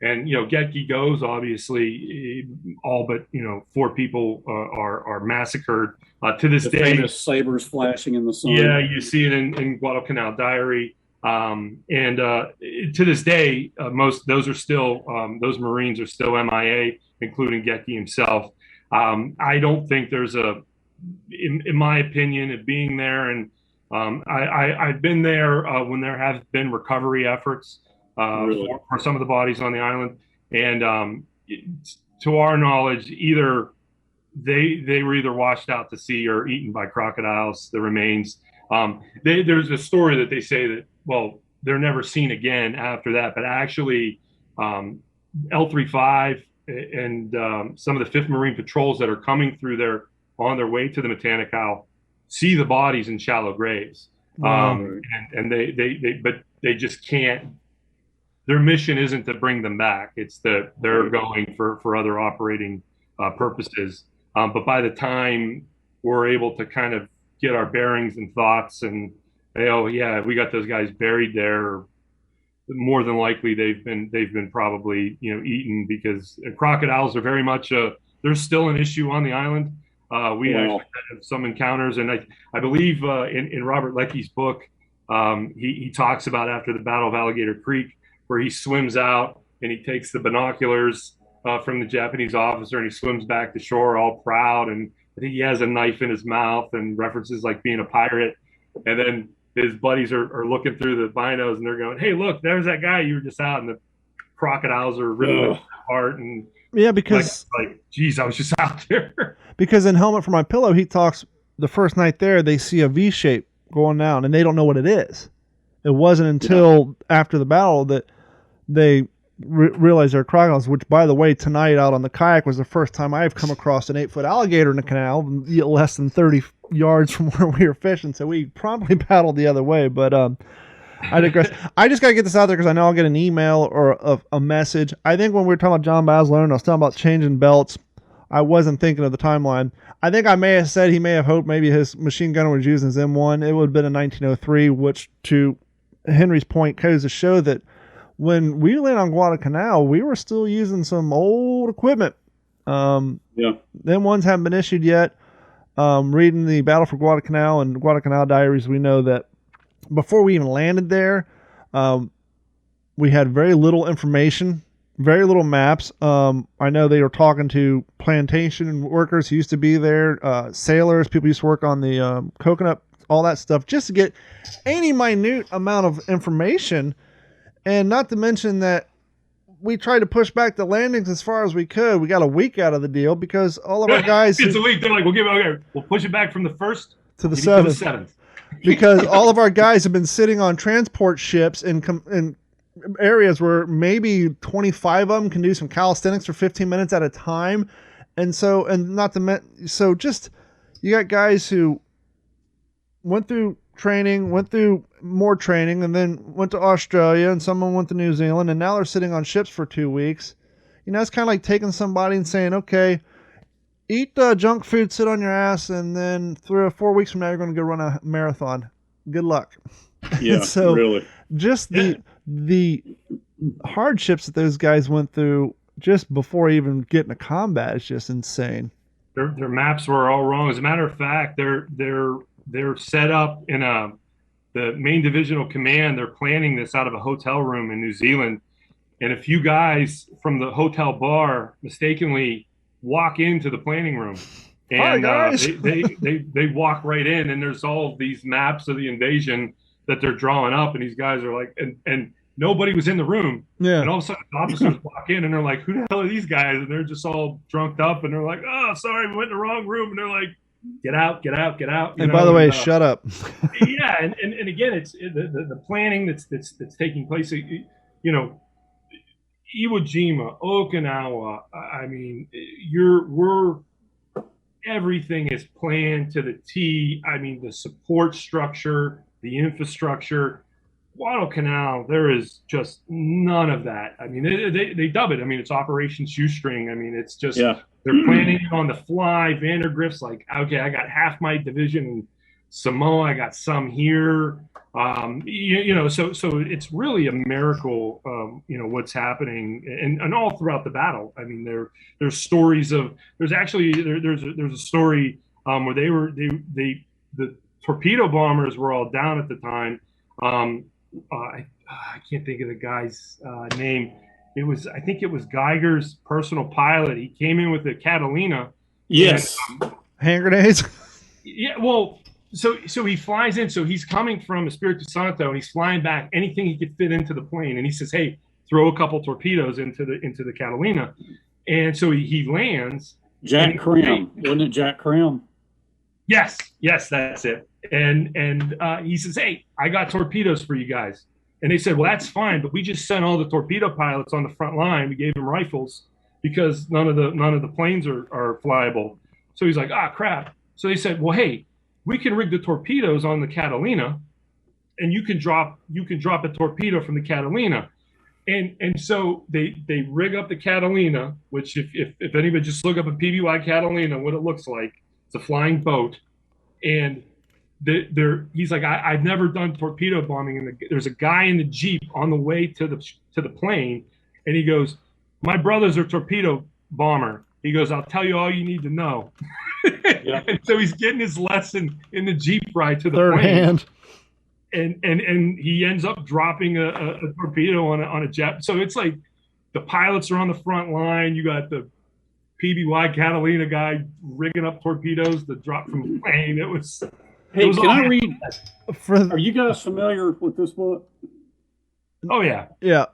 And, Getke goes, obviously, all but, 4 people are massacred. To this day, famous sabers flashing in the sun. Yeah, you see it in Guadalcanal Diary. And to this day, those Marines are still MIA, including Getke himself. I don't think there's in my opinion, of being there, and I've been there when there have been recovery efforts. Really? For some of the bodies on the island, and to our knowledge, either they were either washed out to sea or eaten by crocodiles. The remains. There's a story that they say that they're never seen again after that, but actually L35 and some of the 5th Marine patrols that are coming through there on their way to the Matanikau see the bodies in shallow graves. Wow. And they just can't. Their mission isn't to bring them back. It's that they're going for other operating purposes. But by the time we're able to kind of get our bearings and thoughts and say, oh yeah, we got those guys buried there, more than likely they've been probably eaten, because crocodiles are very much there's still an issue on the island. We actually had some encounters, and I believe in Robert Leckey's book, he talks about after the Battle of Alligator Creek, where he swims out and he takes the binoculars from the Japanese officer and he swims back to shore all proud, and I think he has a knife in his mouth and references like being a pirate, and then his buddies are looking through the binos and they're going, hey, look, there's that guy you were just out, and the crocodiles are ripping apart. And yeah, because geez, I was just out there. Because in Helmet for My Pillow, he talks the first night there, they see a V shape going down and they don't know what it is. It wasn't until after the battle that they realized they're crocodiles, which, by the way, tonight out on the kayak was the first time I've come across an 8-foot alligator in the canal, less than 30 yards from where we were fishing. So we promptly paddled the other way. But I digress. I just got to get this out there because I know I'll get an email or a message. I think when we were talking about John Basilone, I was talking about changing belts. I wasn't thinking of the timeline. I think I may have said he may have hoped maybe his machine gunner was using his M1. It would have been in 1903, which, to Henry's point, goes to show that when we landed on Guadalcanal, we were still using some old equipment. Them ones haven't been issued yet. Reading the Battle for Guadalcanal and Guadalcanal Diaries, we know that before we even landed there, we had very little information, very little maps. I know they were talking to plantation workers who used to be there, sailors, people who used to work on the coconut, all that stuff, just to get any minute amount of information. And not to mention that we tried to push back the landings as far as we could. We got a week out of the deal because all of our guys... It's a week. They're like, we'll push it back from the 1st to the 7th. Because all of our guys have been sitting on transport ships in areas where maybe 25 of them can do some calisthenics for 15 minutes at a time. And so, just, you got guys who went through training, went through more training, and then went to Australia, and someone went to New Zealand, and now they're sitting on ships for 2 weeks. It's kind of like taking somebody and saying, okay, eat junk food, sit on your ass, and then 3 or 4 weeks from now, you're going to go run a marathon. Good luck. Yeah, so really. Just the hardships that those guys went through just before even getting to combat is just insane. Their maps were all wrong. As a matter of fact, they're set up in the main divisional command. They're planning this out of a hotel room in New Zealand, and a few guys from the hotel bar mistakenly walk into the planning room, and they walk right in, and there's all these maps of the invasion that they're drawing up, and these guys are like, and nobody was in the room. Yeah. And all of a sudden, the officers walk in, and they're like, "Who the hell are these guys?" And they're just all drunked up, and they're like, "Oh, sorry, we went in the wrong room." And they're like, "Get out, get out, get out!" And by the way, shut up. Yeah, and again, it's the planning that's taking place. Iwo Jima, Okinawa. I mean, everything is planned to the T. I mean, the support structure, the infrastructure. Guadalcanal, there is just none of that. I mean, they dub it. I mean, it's Operation Shoestring. I mean, it's just they're planning on the fly. Vandergrift's like, okay, I got half my division in Samoa. I got some here. So it's really a miracle. What's happening and all throughout the battle. I mean, there's stories of there's a story where the torpedo bombers were all down at the time. I can't think of the guy's name. I think it was Geiger's personal pilot. He came in with a Catalina. Yes. And, hand grenades. Yeah. Well, so he flies in. So he's coming from Espiritu Santo, and he's flying back anything he could fit into the plane. And he says, "Hey, throw a couple torpedoes into the Catalina." And so he lands. Jack Cram, wasn't it Jack Cram? Yes, that's it. And he says, "Hey, I got torpedoes for you guys." And they said, "Well, that's fine, but we just sent all the torpedo pilots on the front line. We gave them rifles because none of the planes are flyable." So he's like, "Ah, crap." So they said, "Well, hey, we can rig the torpedoes on the Catalina, and you can drop a torpedo from the Catalina. And so they rig up the Catalina, which if anybody just look up a PBY Catalina, what it looks like, it's a flying boat. And he's like, I've never done torpedo bombing. And there's a guy in the Jeep on the way to the plane, and he goes, my brother's a torpedo bomber. He goes, I'll tell you all you need to know. Yep. And so he's getting his lesson in the Jeep ride to the Third plane. hand. And he ends up dropping a torpedo on a jet. So it's like the pilots are on the front line. You got the PBY Catalina guy rigging up torpedoes to drop from the plane. It was. Hey, can I read? Are you guys familiar with this book? Oh yeah. Yeah.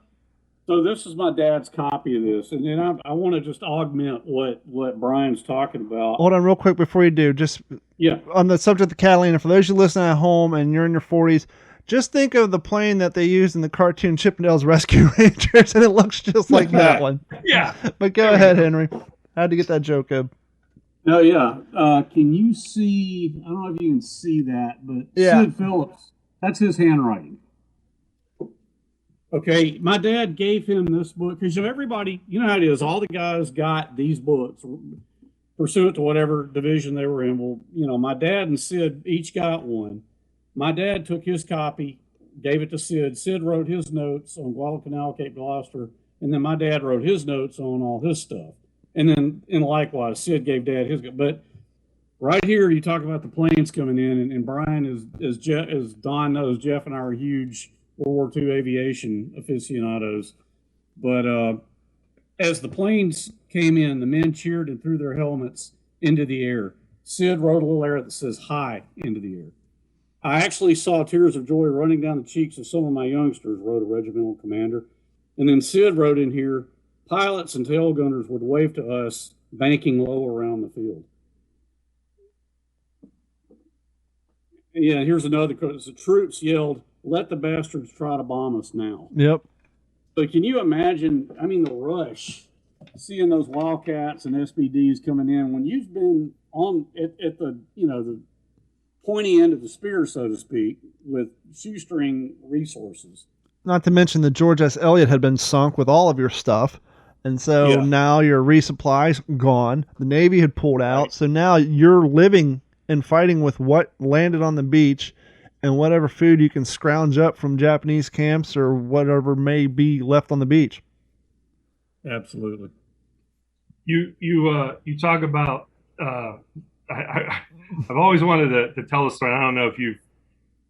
So this is my dad's copy of this, and then I want to just augment what Brian's talking about. Hold on real quick before you do. Just on the subject of the Catalina, for those you listening at home and you're in your 40s, just think of the plane that they used in the cartoon Chippendales Rescue Rangers, and it looks just like that one. Yeah. But go ahead, Henry. I had to get that joke in. Oh, yeah. Can you see? I don't know if you can see that, but Sid Phillips, that's his handwriting. Okay, my dad gave him this book because everybody, you know how it is. All the guys got these books pursuant to whatever division they were in. Well, you know, my dad and Sid each got one. My dad took his copy, gave it to Sid. Sid wrote his notes on Guadalcanal, Cape Gloucester, and then my dad wrote his notes on all his stuff. And likewise, Sid gave Dad his. But right here, you talk about the planes coming in, and Brian, as Don knows, Jeff and I are huge World War II aviation aficionados. But as the planes came in, the men cheered and threw their helmets into the air. Sid wrote a little area that says "Hi" into the air. I actually saw tears of joy running down the cheeks of some of my youngsters, wrote a regimental commander. And then Sid wrote in here, pilots and tail gunners would wave to us, banking low around the field. Yeah, here's another quote. The troops yelled, let the bastards try to bomb us now. Yep. So can you imagine, I mean, the rush, seeing those Wildcats and SBDs coming in when you've been on at the, you know, the pointy end of the spear, so to speak, with shoestring resources. Not to mention the George S. Eliot had been sunk with all of your stuff. And so now your resupply's gone. The Navy had pulled out. Right. So now you're living and fighting with what landed on the beach and whatever food you can scrounge up from Japanese camps or whatever may be left on the beach. Absolutely. You talk about, I've always wanted to tell a story. I don't know if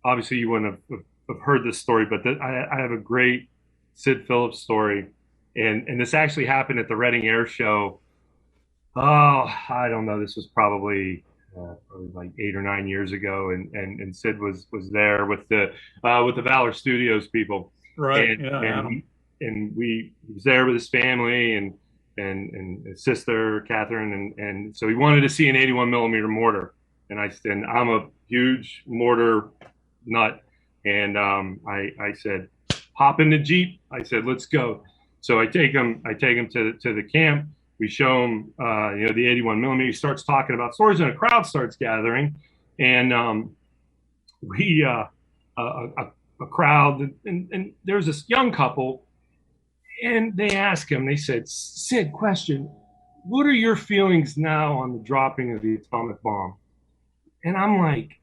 obviously you wouldn't have heard this story, but I have a great Sid Phillips story. And this actually happened at the Reading Air Show. Oh, I don't know. This was probably like 8 or 9 years ago, and Sid was there with the Valor Studios people. Right. And he was there with his family and his sister Catherine, and so he wanted to see an 81 millimeter mortar. And I'm a huge mortar nut, and I said, hop in the Jeep. I said, let's go. So I take him to the camp. We show him, the 81 millimeter. He starts talking about stories, and a crowd starts gathering. And a crowd, and there's this young couple, and they ask him. They said, "Sid, question: what are your feelings now on the dropping of the atomic bomb?" And I'm like,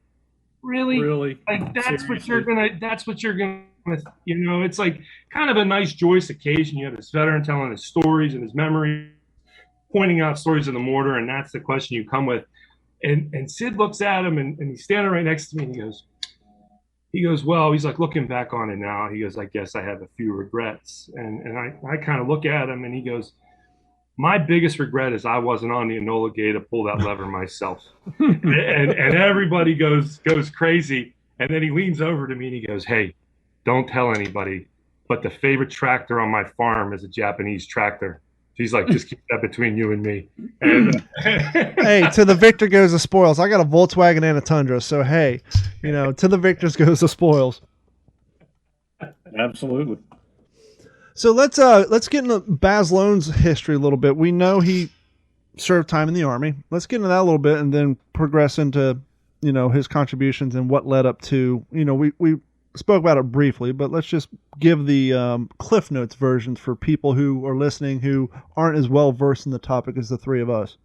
really? Like that's what you're gonna. It's like kind of a nice, joyous occasion. You have this veteran telling his stories and his memories, pointing out stories of the mortar, and that's the question you come with. And Sid looks at him, and he's standing right next to me, and he goes, well, he's like, looking back on it now, he goes, I guess I have a few regrets. And I kind of look at him, and he goes, my biggest regret is I wasn't on the Enola Gay to pull that lever myself. and everybody goes crazy. And then he leans over to me, and he goes, hey, don't tell anybody, but the favorite tractor on my farm is a Japanese tractor. He's like, just keep that between you and me. And, hey, to the victor goes the spoils. I got a Volkswagen and a Tundra, so hey, to the victors goes the spoils. Absolutely. So let's get into Baz Loan's history a little bit. We know he served time in the Army. Let's get into that a little bit and then progress into his contributions and what led up to, we spoke about it briefly, but let's just give the Cliff Notes versions for people who are listening who aren't as well versed in the topic as the three of us.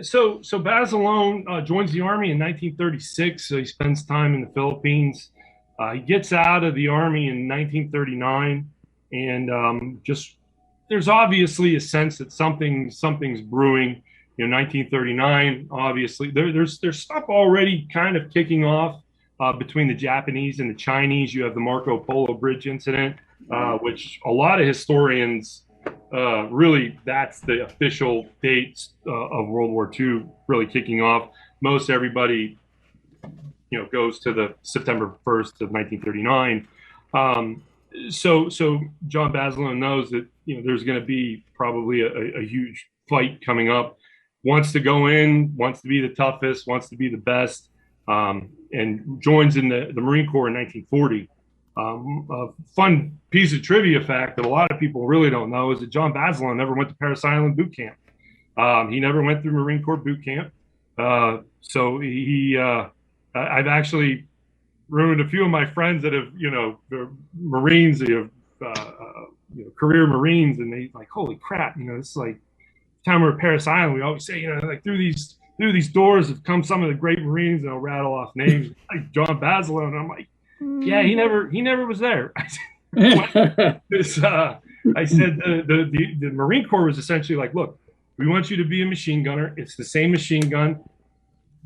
So Basilone joins the Army in 1936. So he spends time in the Philippines. He gets out of the Army in 1939, and there's obviously a sense that something's brewing. 1939. Obviously, there's stuff already kind of kicking off between the Japanese and the Chinese. You have the Marco Polo Bridge incident, which a lot of historians really, that's the official dates of World War II really kicking off. Most everybody, goes to the September 1st of 1939. So John Basilone knows that there's going to be probably a huge fight coming up. Wants to go in, wants to be the toughest, wants to be the best, and joins in the Marine Corps in 1940. A fun piece of trivia fact that a lot of people really don't know is that John Basilone never went to Parris Island boot camp. He never went through Marine Corps boot camp. So I've actually ruined a few of my friends that have, they're Marines, career Marines, and they like, holy crap, this is like time we're at Parris Island. We always say, like through these doors have come some of the great Marines, and I'll rattle off names like John Basilone. And I'm like, yeah, he never was there. I said the Marine Corps was essentially like, look, we want you to be a machine gunner. It's the same machine gun.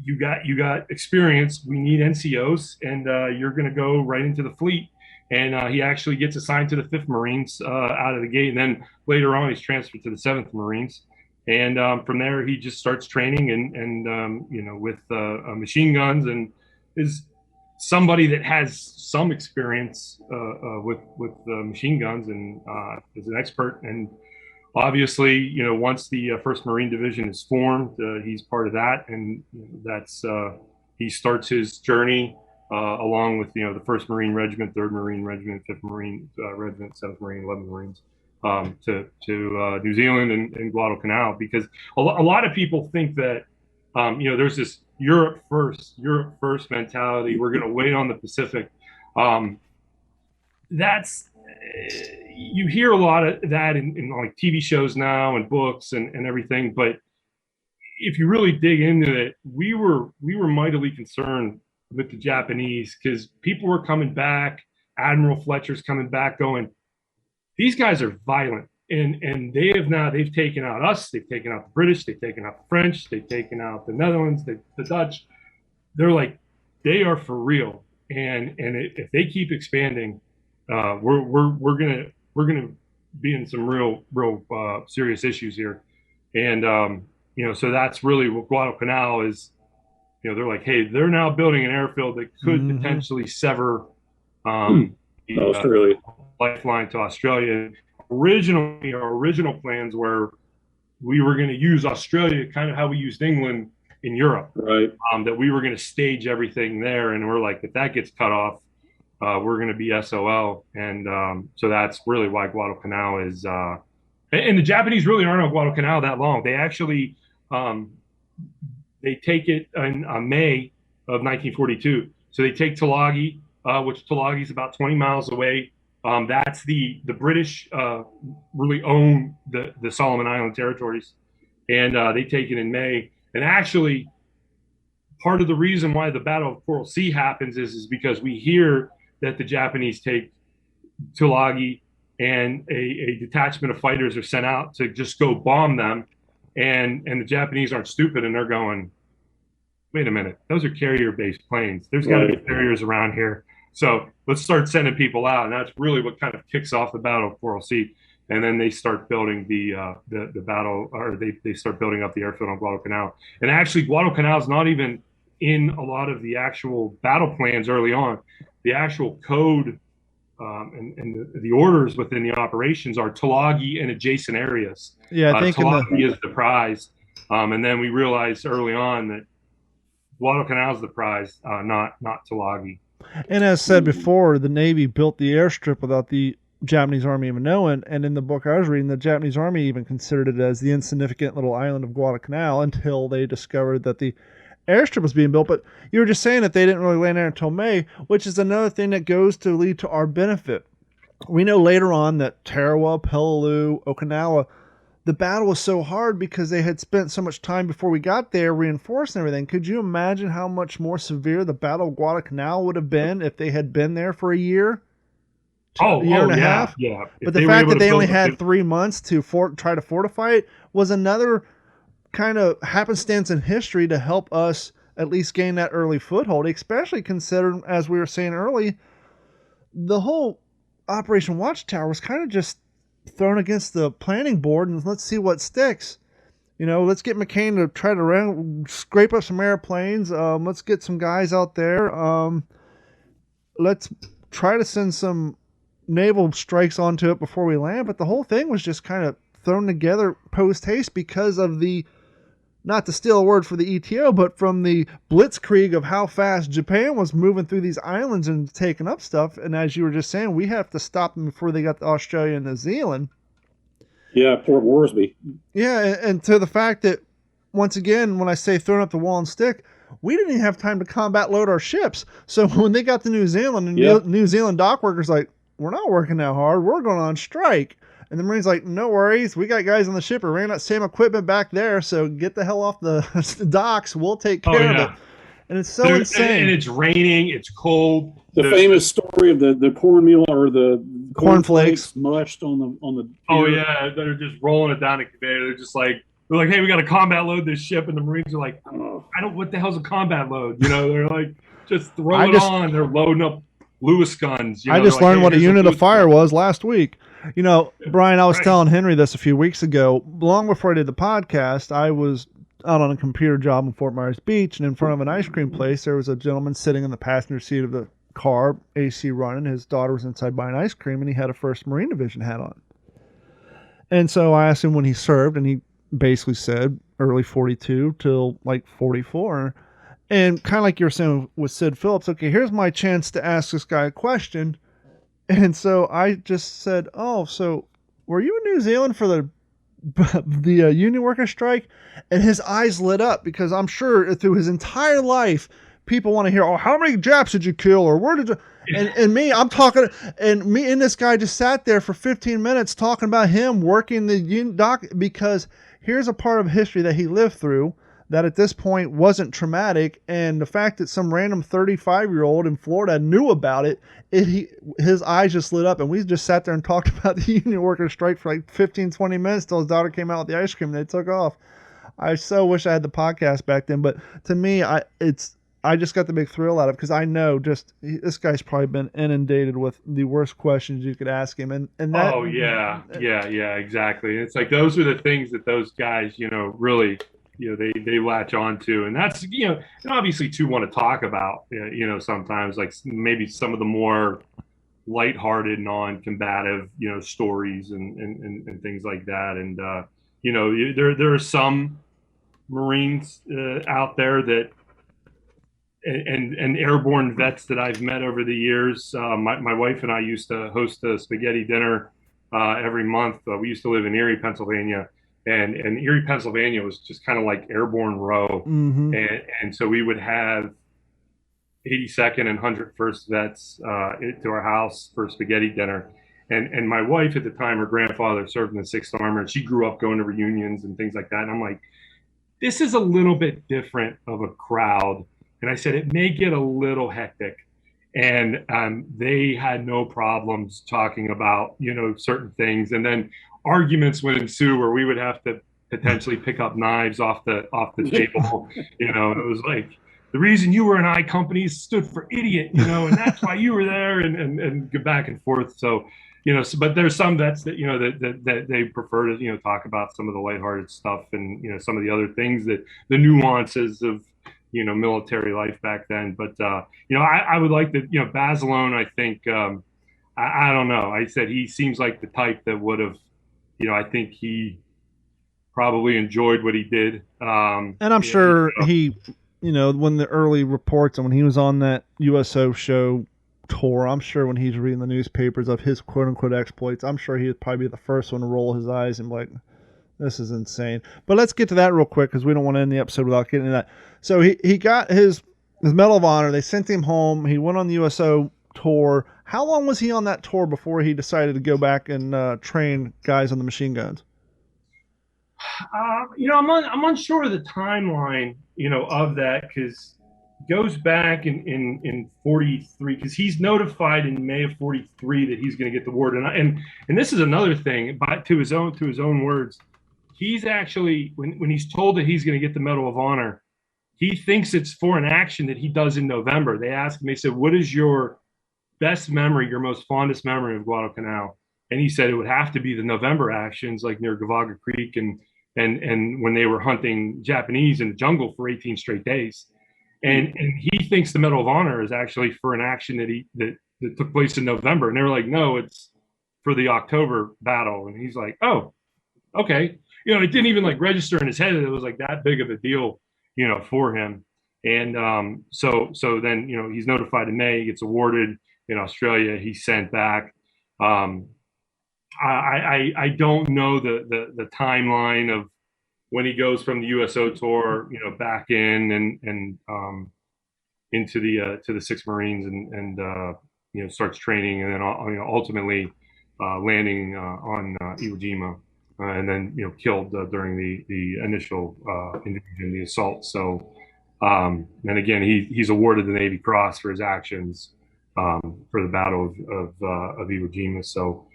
You got experience. We need NCOs, and you're going to go right into the fleet. And he actually gets assigned to the 5th Marines out of the gate, and then later on he's transferred to the 7th Marines. And from there, he just starts training and with machine guns, and is somebody that has some experience with machine guns and is an expert. And obviously, once the 1st Marine Division is formed, he's part of that, and that's he starts his journey along with the 1st Marine Regiment, 3rd Marine Regiment, 5th Marine Regiment, 7th Marine, 11th Marines. To New Zealand and Guadalcanal, because a lot of people think that there's this Europe first mentality. We're going to wait on the Pacific. That's you hear a lot of that in like TV shows now and books and everything. But if you really dig into it, we were mightily concerned with the Japanese, because people were coming back. Admiral Fletcher's coming back, going, these guys are violent, and they've taken out us, they've taken out the British, they've taken out the French, they've taken out the Netherlands, the Dutch. They're like, they are for real, and if they keep expanding, we're gonna be in some real serious issues here, and so that's really what Guadalcanal is. They're like, hey, they're now building an airfield that could potentially sever Australia. Lifeline to Australia. Originally, our original plans were we were going to use Australia kind of how we used England in Europe, right? That we were going to stage everything there, and we're like, if that gets cut off, we're going to be SOL, and so that's really why Guadalcanal is. And the Japanese really aren't on Guadalcanal that long. They actually they take it in May of 1942. So they take Tulagi, which Tulagi is about 20 miles away. That's the British really own the Solomon Island territories, and they take it in May. And actually, part of the reason why the Battle of Coral Sea happens is because we hear that the Japanese take Tulagi, and a detachment of fighters are sent out to just go bomb them, and the Japanese aren't stupid, and they're going, wait a minute, those are carrier-based planes. There's got to be carriers around here. So let's start sending people out, and that's really what kind of kicks off the Battle of Coral Sea. And then they start building the battle, or they start building up the airfield on Guadalcanal. And actually, Guadalcanal is not even in a lot of the actual battle plans early on. The actual code and the orders within the operations are Tulagi and adjacent areas. Yeah, I think Tulagi is the prize, and then we realized early on that Guadalcanal is the prize, not Tulagi. And as said before, the Navy built the airstrip without the Japanese Army even knowing. And in the book I was reading, the Japanese Army even considered it as the insignificant little island of Guadalcanal until they discovered that the airstrip was being built. But you were just saying that they didn't really land there until May, which is another thing that goes to lead to our benefit. We know later on that Tarawa, Peleliu, Okinawa, the battle was so hard because they had spent so much time before we got there reinforcing everything. Could you imagine how much more severe the Battle of Guadalcanal would have been if they had been there for a year? A year and a half? Yeah. But the fact that they only had 3 months to try to fortify it was another kind of happenstance in history to help us at least gain that early foothold, especially considering, as we were saying early, the whole Operation Watchtower was kind of just thrown against the planning board and let's see what sticks. Let's get McCain to try to scrape up some airplanes. Let's get some guys out there. Let's try to send some naval strikes onto it before we land. But the whole thing was just kind of thrown together post haste because of not to steal a word for the ETO, but from the blitzkrieg of how fast Japan was moving through these islands and taking up stuff. And as you were just saying, we have to stop them before they got to Australia and New Zealand. Yeah, Port Moresby. Yeah, and to the fact that, once again, when I say throwing up the wall and stick, we didn't even have time to combat load our ships. So when they got to New Zealand, and New Zealand dock workers like, we're not working that hard, we're going on strike. And the Marines like, no worries, we got guys on the ship who ran that same equipment back there, so get the hell off the docks, we'll take care of it. And it's so insane. And it's raining, it's cold. The famous story of the cornmeal or the cornflakes mushed on the pier. Oh yeah, they're just rolling it down the conveyor. They're like, hey, we got to combat load this ship, and the Marines are like, what the hell's a combat load? They're like, just throw it on. They're loading up Lewis guns. I just learned what a unit of fire was last week. Brian, I was telling Henry this a few weeks ago. Long before I did the podcast, I was out on a computer job in Fort Myers Beach, and in front of an ice cream place, there was a gentleman sitting in the passenger seat of the car, AC running. His daughter was inside buying ice cream, and he had a 1st Marine Division hat on. And so I asked him when he served, and he basically said early 42 till like 44. And kind of like you were saying with Sid Phillips, okay, here's my chance to ask this guy a question. And so I just said, so were you in New Zealand for the union worker strike? And his eyes lit up because I'm sure through his entire life, people want to hear, how many Japs did you kill? Or where did you... And me, I'm talking, and me and this guy just sat there for 15 minutes talking about him working the union dock, because here's a part of history that he lived through that at this point wasn't traumatic, and the fact that some random 35-year-old in Florida knew about it, his eyes just lit up, and we just sat there and talked about the union workers strike for like 15, 20 minutes till his daughter came out with the ice cream and they took off. I so wish I had the podcast back then, but to me, I just got the big thrill out of it because I know this guy's probably been inundated with the worst questions you could ask him, and that. Oh yeah, exactly. It's like those are the things that those guys, really. They latch on to, and that's, and obviously too want to talk about, sometimes like maybe some of the more lighthearted, non-combative, stories and things like that. And, there are some Marines out there that, and airborne vets that I've met over the years. My wife and I used to host a spaghetti dinner every month. We used to live in Erie, Pennsylvania. And Erie, Pennsylvania was just kind of like airborne row. Mm-hmm. And so we would have 82nd and 101st vets to our house for spaghetti dinner. And my wife at the time, her grandfather served in the 6th Armor, and she grew up going to reunions and things like that. And I'm like, this is a little bit different of a crowd. And I said, it may get a little hectic. And they had no problems talking about, certain things. And then arguments would ensue where we would have to potentially pick up knives off the table. It was like, the reason you were in I company stood for idiot, and that's why you were there, and go back and forth. So, but there's some vets that, that they prefer to, talk about some of the lighthearted stuff and, some of the other things that the nuances of, military life back then. But, I would like to, Basilone, I think, I don't know. I said he seems like the type that would have, I think he probably enjoyed what he did. And I'm sure he, when the early reports and when he was on that USO show tour, I'm sure when he's reading the newspapers of his quote unquote exploits, I'm sure he would probably be the first one to roll his eyes and be like, This is insane. But let's get to that real quick because we don't want to end the episode without getting to that. So he got his Medal of Honor. They sent him home. He went on the USO tour. How long was he on that tour before he decided to go back and train guys on the machine guns? I'm unsure of the timeline, of that, because goes back in 43, because he's notified in May of 43 that he's going to get the award, and this is another thing, to his own words, he's actually when he's told that he's going to get the Medal of Honor, he thinks it's for an action that he does in November. They asked him, they said, "What is your best memory, your most fondest memory of Guadalcanal?" And he said it would have to be the November actions, like near Gavaga Creek and when they were hunting Japanese in the jungle for 18 straight days. And he thinks the Medal of Honor is actually for an action that took place in November. And they were like, "No, it's for the October battle." And he's like, "Oh, okay." It didn't even like register in his head that it was like that big of a deal, for him. And so then, he's notified in May, he gets awarded in Australia, he's sent back. I don't know the timeline of when he goes from the USO tour, back in and into the to the 6th Marines and starts training, and then ultimately landing on Iwo Jima, and then killed during the initial invasion, the assault. So and again, he's awarded the Navy Cross for his actions for the Battle of Iwo Jima. So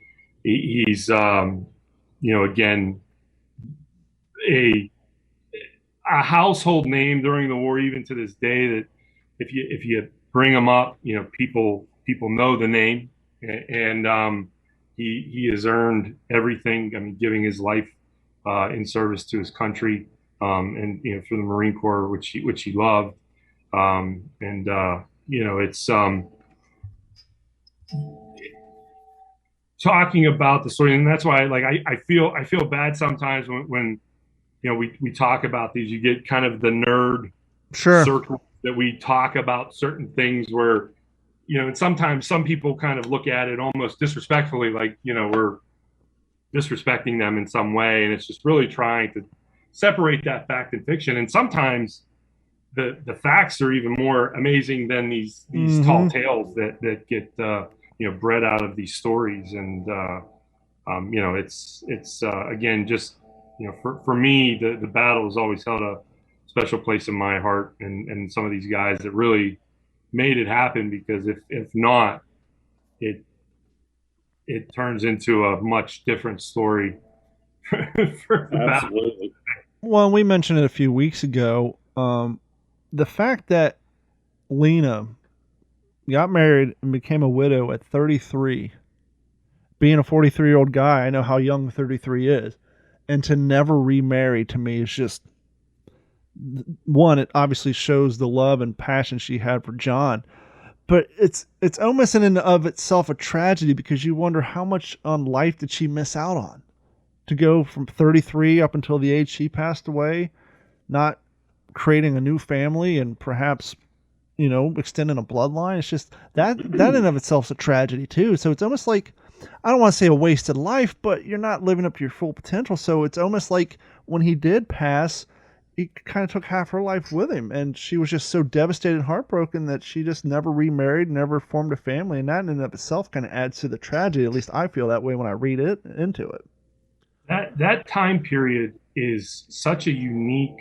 he's again a household name during the war, even to this day, that if you bring him up, people know the name, and he has earned everything. I mean, giving his life in service to his country, and for the Marine Corps, which he loved, it's talking about the story, and that's why I feel bad sometimes when we talk about these. You get kind of the nerd circle that we talk about certain things where and sometimes some people kind of look at it almost disrespectfully, like we're disrespecting them in some way, and it's just really trying to separate that fact and fiction. And sometimes the facts are even more amazing than these tall tales that get bred out of these stories. And it's again, just for me, the battle has always held a special place in my heart, and some of these guys that really made it happen, because if not, it turns into a much different story for the Absolutely. battle. Well, we mentioned it a few weeks ago. The fact that Lena got married and became a widow at 33, being a 43-year-old guy, I know how young 33 is, and to never remarry, to me, is just, one, it obviously shows the love and passion she had for John, but it's almost in and of itself a tragedy, because you wonder how much on life did she miss out on, to go from 33 up until the age she passed away, not creating a new family and perhaps extending a bloodline. It's just that in and of itself is a tragedy too. So it's almost like, I don't want to say a wasted life, but you're not living up to your full potential. So it's almost like when he did pass, he kind of took half her life with him, and she was just so devastated and heartbroken that she just never remarried, never formed a family, and that in and of itself kind of adds to the tragedy. At least I feel that way when I read it into it. That time period is such a unique,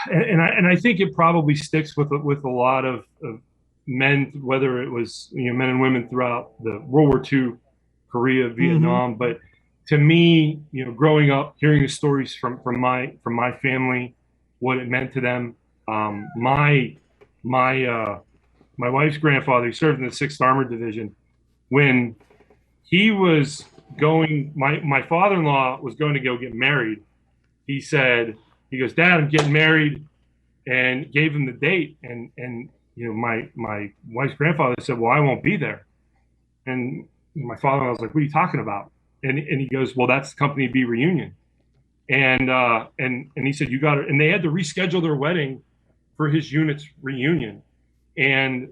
and I think it probably sticks with a lot of men, whether it was men and women throughout the World War II, Korea, Vietnam. But to me, growing up, hearing the stories from my family, what it meant to them. My wife's grandfather, he served in the 6th Armored Division. When he was going, my father-in-law was going to go get married. He goes, "Dad, I'm getting married," and gave him the date. And my wife's grandfather said, "Well, I won't be there." And my father-in-law was like, "What are you talking about?" And he goes, "Well, that's the Company B reunion." And he said, "You got it." And they had to reschedule their wedding for his unit's reunion. And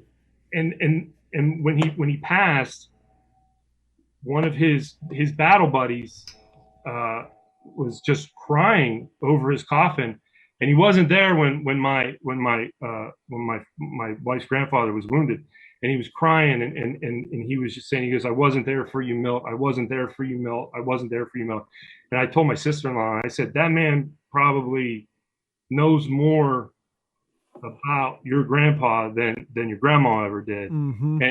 when he passed, one of his battle buddies just crying over his coffin, and he wasn't there when my wife's grandfather was wounded, and he was crying, and he was just saying, he goes, I wasn't there for you, Milt. I wasn't there for you, Milt. I wasn't there for you, Milt. And I told my sister-in-law, I said, that man probably knows more about your grandpa than your grandma ever did. Mm-hmm.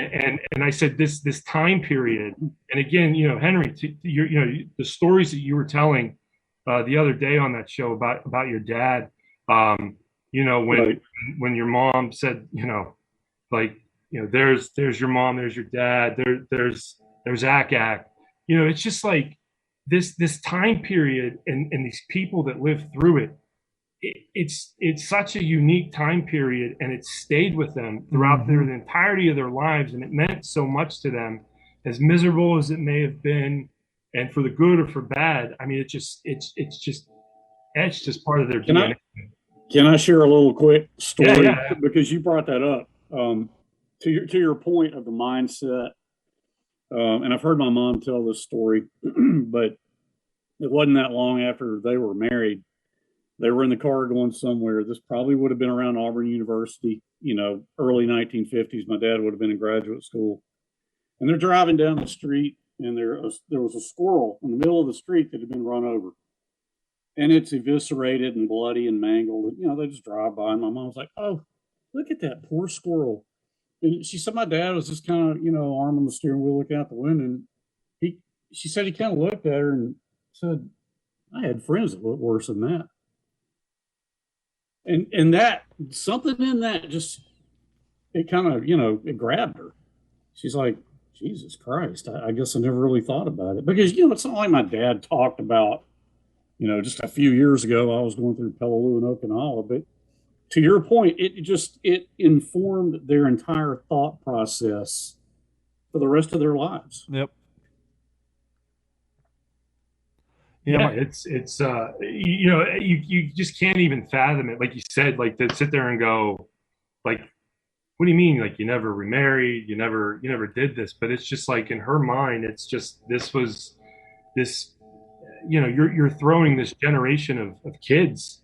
And I said, this time period, and again, Henry, the stories that you were telling the other day on that show about your dad, when Right. when your mom said, there's your mom, there's your dad, there's Ak. It's just like this time period, and these people that live through it. It's such a unique time period, and it stayed with them throughout the entirety of their lives, and it meant so much to them, as miserable as it may have been, and for the good or for bad. I mean, it's just part of their DNA. Can I share a little quick story? Yeah. Because you brought that up. To your point of the mindset, and I've heard my mom tell this story, but it wasn't that long after they were married. They were in the car going somewhere. This probably would have been around Auburn University, early 1950s. My dad would have been in graduate school. And they're driving down the street, and there was a squirrel in the middle of the street that had been run over. And it's eviscerated and bloody and mangled. And, they just drive by. And my mom was like, oh, look at that poor squirrel. And she said my dad was just kind of, arm on the steering wheel looking out the window. And she said he kind of looked at her and said, I had friends that looked worse than that. And that, something in that just, it kind of, it grabbed her. She's like, Jesus Christ, I guess I never really thought about it. Because, it's not like my dad talked about, just a few years ago, I was going through Peleliu and Okinawa. But to your point, it informed their entire thought process for the rest of their lives. Yep. Yeah, it's you just can't even fathom it. Like you said, like to sit there and go, like, what do you mean? Like you never remarried, you never did this. But it's just like in her mind, it's just you're throwing this generation of kids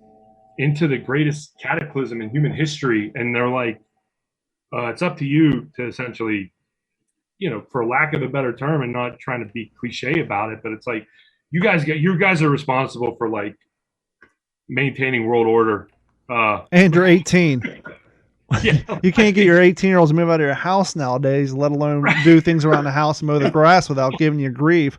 into the greatest cataclysm in human history, and they're like, it's up to you to essentially, for lack of a better term, and not trying to be cliche about it, but it's like, you guys are responsible for like maintaining world order. And you're 18. Yeah. You can't get your 18-year-olds to move out of your house nowadays, let alone do things around the house and mow the grass without giving you grief.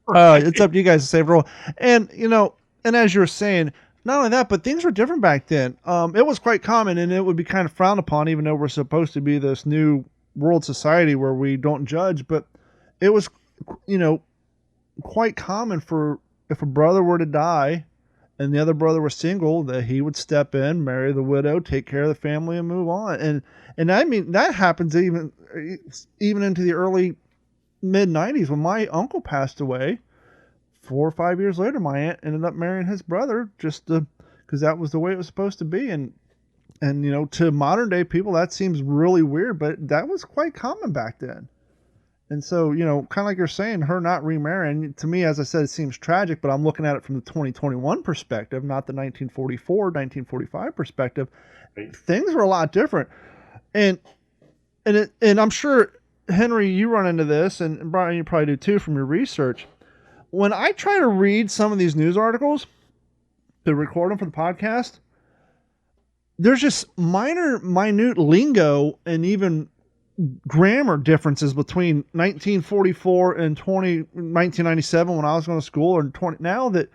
It's up to you guys to save the world. And, and as you were saying, not only that, but things were different back then. It was quite common, and it would be kind of frowned upon, even though we're supposed to be this new world society where we don't judge. But it was, quite common for, if a brother were to die and the other brother was single, that he would step in, marry the widow, take care of the family, and move on. And I mean, that happens even into the early mid 90s when my uncle passed away. 4 or 5 years later, my aunt ended up marrying his brother just because that was the way it was supposed to be. And to modern day people, that seems really weird, but that was quite common back then. And so, kind of like you're saying, her not remarrying, to me, as I said, it seems tragic, but I'm looking at it from the 2021 perspective, not the 1944, 1945 perspective. Right. Things were a lot different. And I'm sure, Henry, you run into this, and Brian, you probably do too from your research. When I try to read some of these news articles to record them for the podcast, there's just minute lingo and even grammar differences between 1944 and 1997 when I was going to school, and now that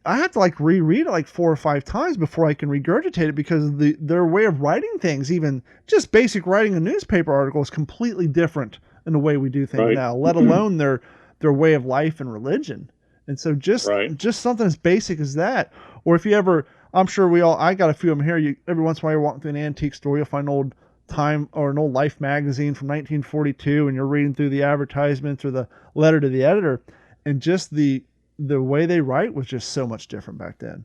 I have to like reread it like 4 or 5 times before I can regurgitate it, because their way of writing things, even just basic writing a newspaper article, is completely different in the way we do things now, let alone their way of life and religion. And so just something as basic as that, or if you ever, I'm sure I got a few of them here, every once in a while you're walking through an antique store, you'll find an old Time or an old Life magazine from 1942, and you're reading through the advertisements or the letter to the editor, and just the way they write was just so much different back then.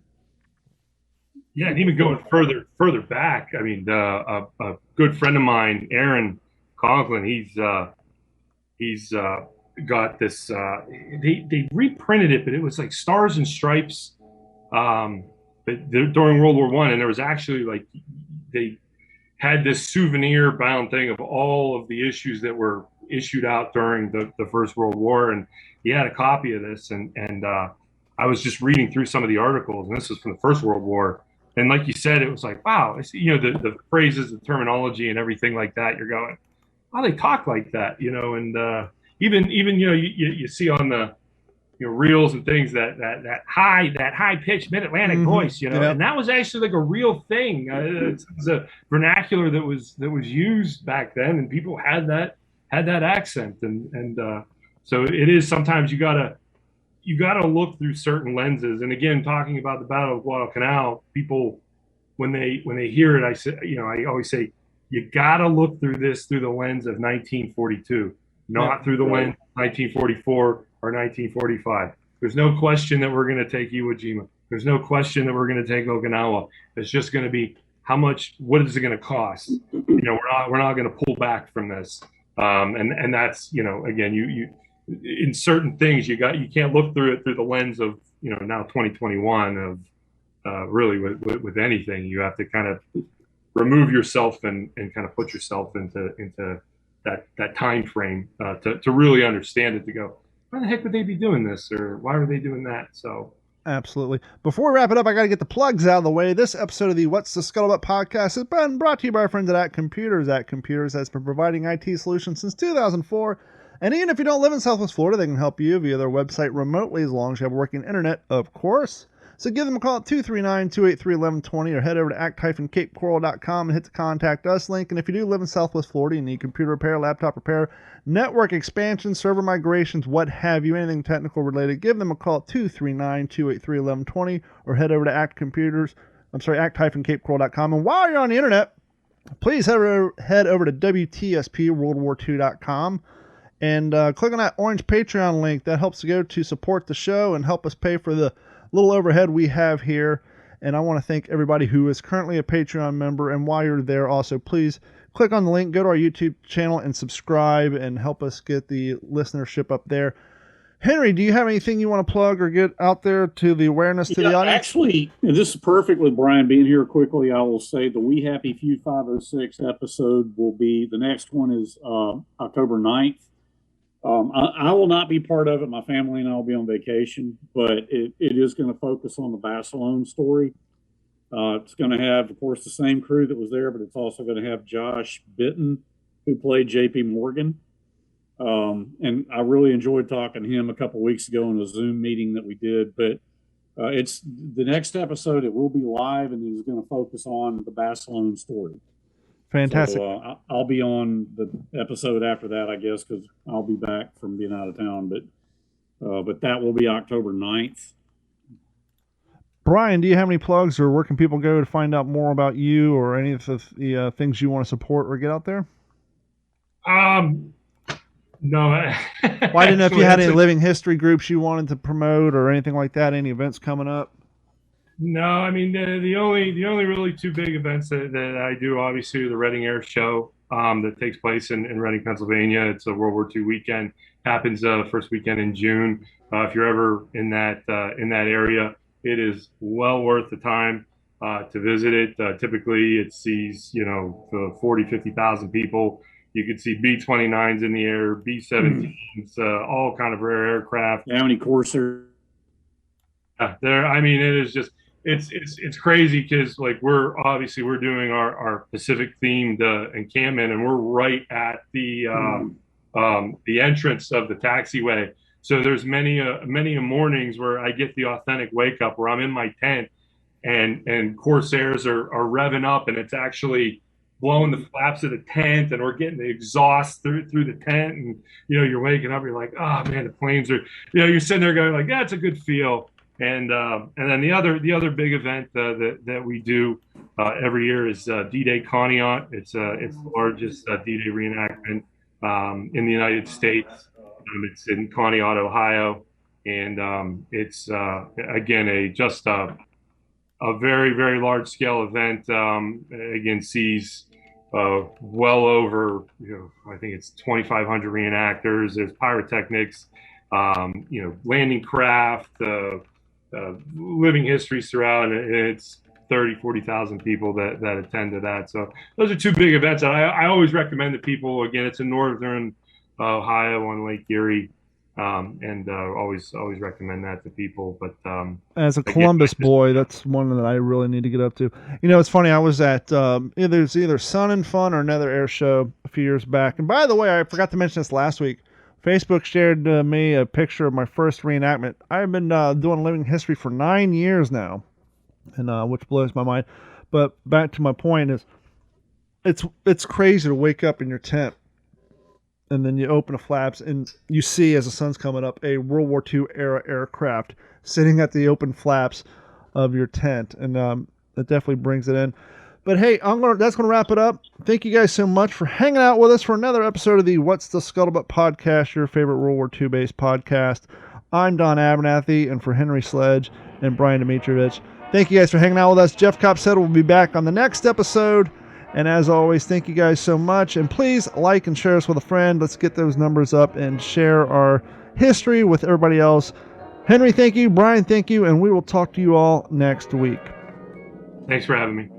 Yeah, and even going further back, I mean, a good friend of mine, Aaron Conklin, he's got this. They reprinted it, but it was like Stars and Stripes. But during World War I, and there was actually like they had this souvenir bound thing of all of the issues that were issued out during the First World War, and he had a copy of this, and I was just reading through some of the articles, and this was from the First World War, and like you said, it was like, wow, the phrases, the terminology, and everything like that. You're going, oh, they talk like that, and even you see on the reels and things that high pitched mid Atlantic voice, and that was actually like a real thing. It's a vernacular that was used back then, and people had that accent, and so it is sometimes you gotta look through certain lenses. And again, talking about the Battle of Guadalcanal, people when they hear it, I always say you gotta look through the lens of 1942, not through the lens of 1944 or 1945. There's no question that we're going to take Iwo Jima. There's no question that we're going to take Okinawa. It's just going to be what is it going to cost? We're not going to pull back from this. And that's, again, you in certain things you can't look through it through the lens of, now 2021 of really with anything. You have to kind of remove yourself and kind of put yourself into that time frame to really understand it, to go, why the heck would they be doing this, or why are they doing that? So absolutely. Before we wrap it up, I got to get the plugs out of the way. This episode of the What's the Scuttlebutt podcast has been brought to you by our friends at Computers. At Computers has been providing IT solutions since 2004. And even if you don't live in Southwest Florida, they can help you via their website remotely, as long as you have working internet, of course. So give them a call at 239-283-1120 or head over to act-capecoral.com and hit the Contact Us link. And if you do live in Southwest Florida, you need computer repair, laptop repair, network expansion, server migrations, what have you, anything technical related, give them a call at 239-283-1120 or head over to act-capecoral.com. And while you're on the internet, please head over to WTSPWorldWar2.com and click on that orange Patreon link. That helps to go to support the show and help us pay for the little overhead we have here. And I want to thank everybody who is currently a Patreon member. And while you're there, also please click on the link, go to our YouTube channel and subscribe, and help us get the listenership up there. Henry, do you have anything you want to plug or get out there to the awareness to the audience? Actually, this is perfect with Brian being here. Quickly, I will say the We Happy Few 506 episode will be, the next one is October 9th. I will not be part of it. My family and I will be on vacation, but it is going to focus on the Barcelona story. It's going to have, of course, the same crew that was there, but it's also going to have Josh Bitton, who played J.P. Morgan. And I really enjoyed talking to him a couple of weeks ago in a Zoom meeting that we did. But it's the next episode. It will be live, and it is going to focus on the Barcelona story. Fantastic. So, I'll be on the episode after that, I guess, because I'll be back from being out of town. But that will be October 9th. Brian, do you have any plugs, or where can people go to find out more about you or any of the things you want to support or get out there? No. Well, I didn't know if you had any living history groups you wanted to promote or anything like that. Any events coming up? No, I mean the only really two big events that I do, obviously, the Reading Air Show that takes place in Reading, Pennsylvania. It's a World War II weekend. Happens first weekend in June. If you're ever in that area, it is well worth the time to visit it. Typically, it sees 40, 50,000 people. You could see B-29s in the air, B-17s, all kind of rare aircraft. How many Corsairs? There. I mean, it is just. It's crazy because like we're doing our Pacific themed encampment, and we're right at the entrance of the taxiway. So there's many mornings where I get the authentic wake up where I'm in my tent and Corsairs are revving up, and it's actually blowing the flaps of the tent, and we're getting the exhaust through the tent, and you're waking up, you're like, oh man, the planes are, you're sitting there going like, yeah, it's a good feel. And then the other big event that we do every year is D-Day Conneaut. It's the largest D-Day reenactment in the United States. It's in Conneaut, Ohio, and it's again a very, very large scale event. Again, sees well over, I think it's 2,500 reenactors. There's pyrotechnics, landing craft, living histories throughout, and it's 40,000 people that attend to that. So those are two big events. I always recommend to people. Again, it's in northern Ohio on Lake Erie. And always recommend that to people. But as a Columbus boy, that's one that I really need to get up to. It's funny. I was at either Sun and Fun or another air show a few years back. And by the way, I forgot to mention this last week. Facebook shared me a picture of my first reenactment. I've been doing living history for 9 years now, and which blows my mind. But back to my point is, it's crazy to wake up in your tent. And then you open the flaps and you see, as the sun's coming up, a World War II era aircraft sitting at the open flaps of your tent. And it definitely brings it in. But hey, that's going to wrap it up. Thank you guys so much for hanging out with us for another episode of the What's the Scuttlebutt podcast, your favorite World War II based podcast. I'm Don Abernathy, and for Henry Sledge and Brian Dimitrovich, thank you guys for hanging out with us. Jeff Copsetta will be back on the next episode. And as always, thank you guys so much. And please like and share us with a friend. Let's get those numbers up and share our history with everybody else. Henry, thank you. Brian, thank you. And we will talk to you all next week. Thanks for having me.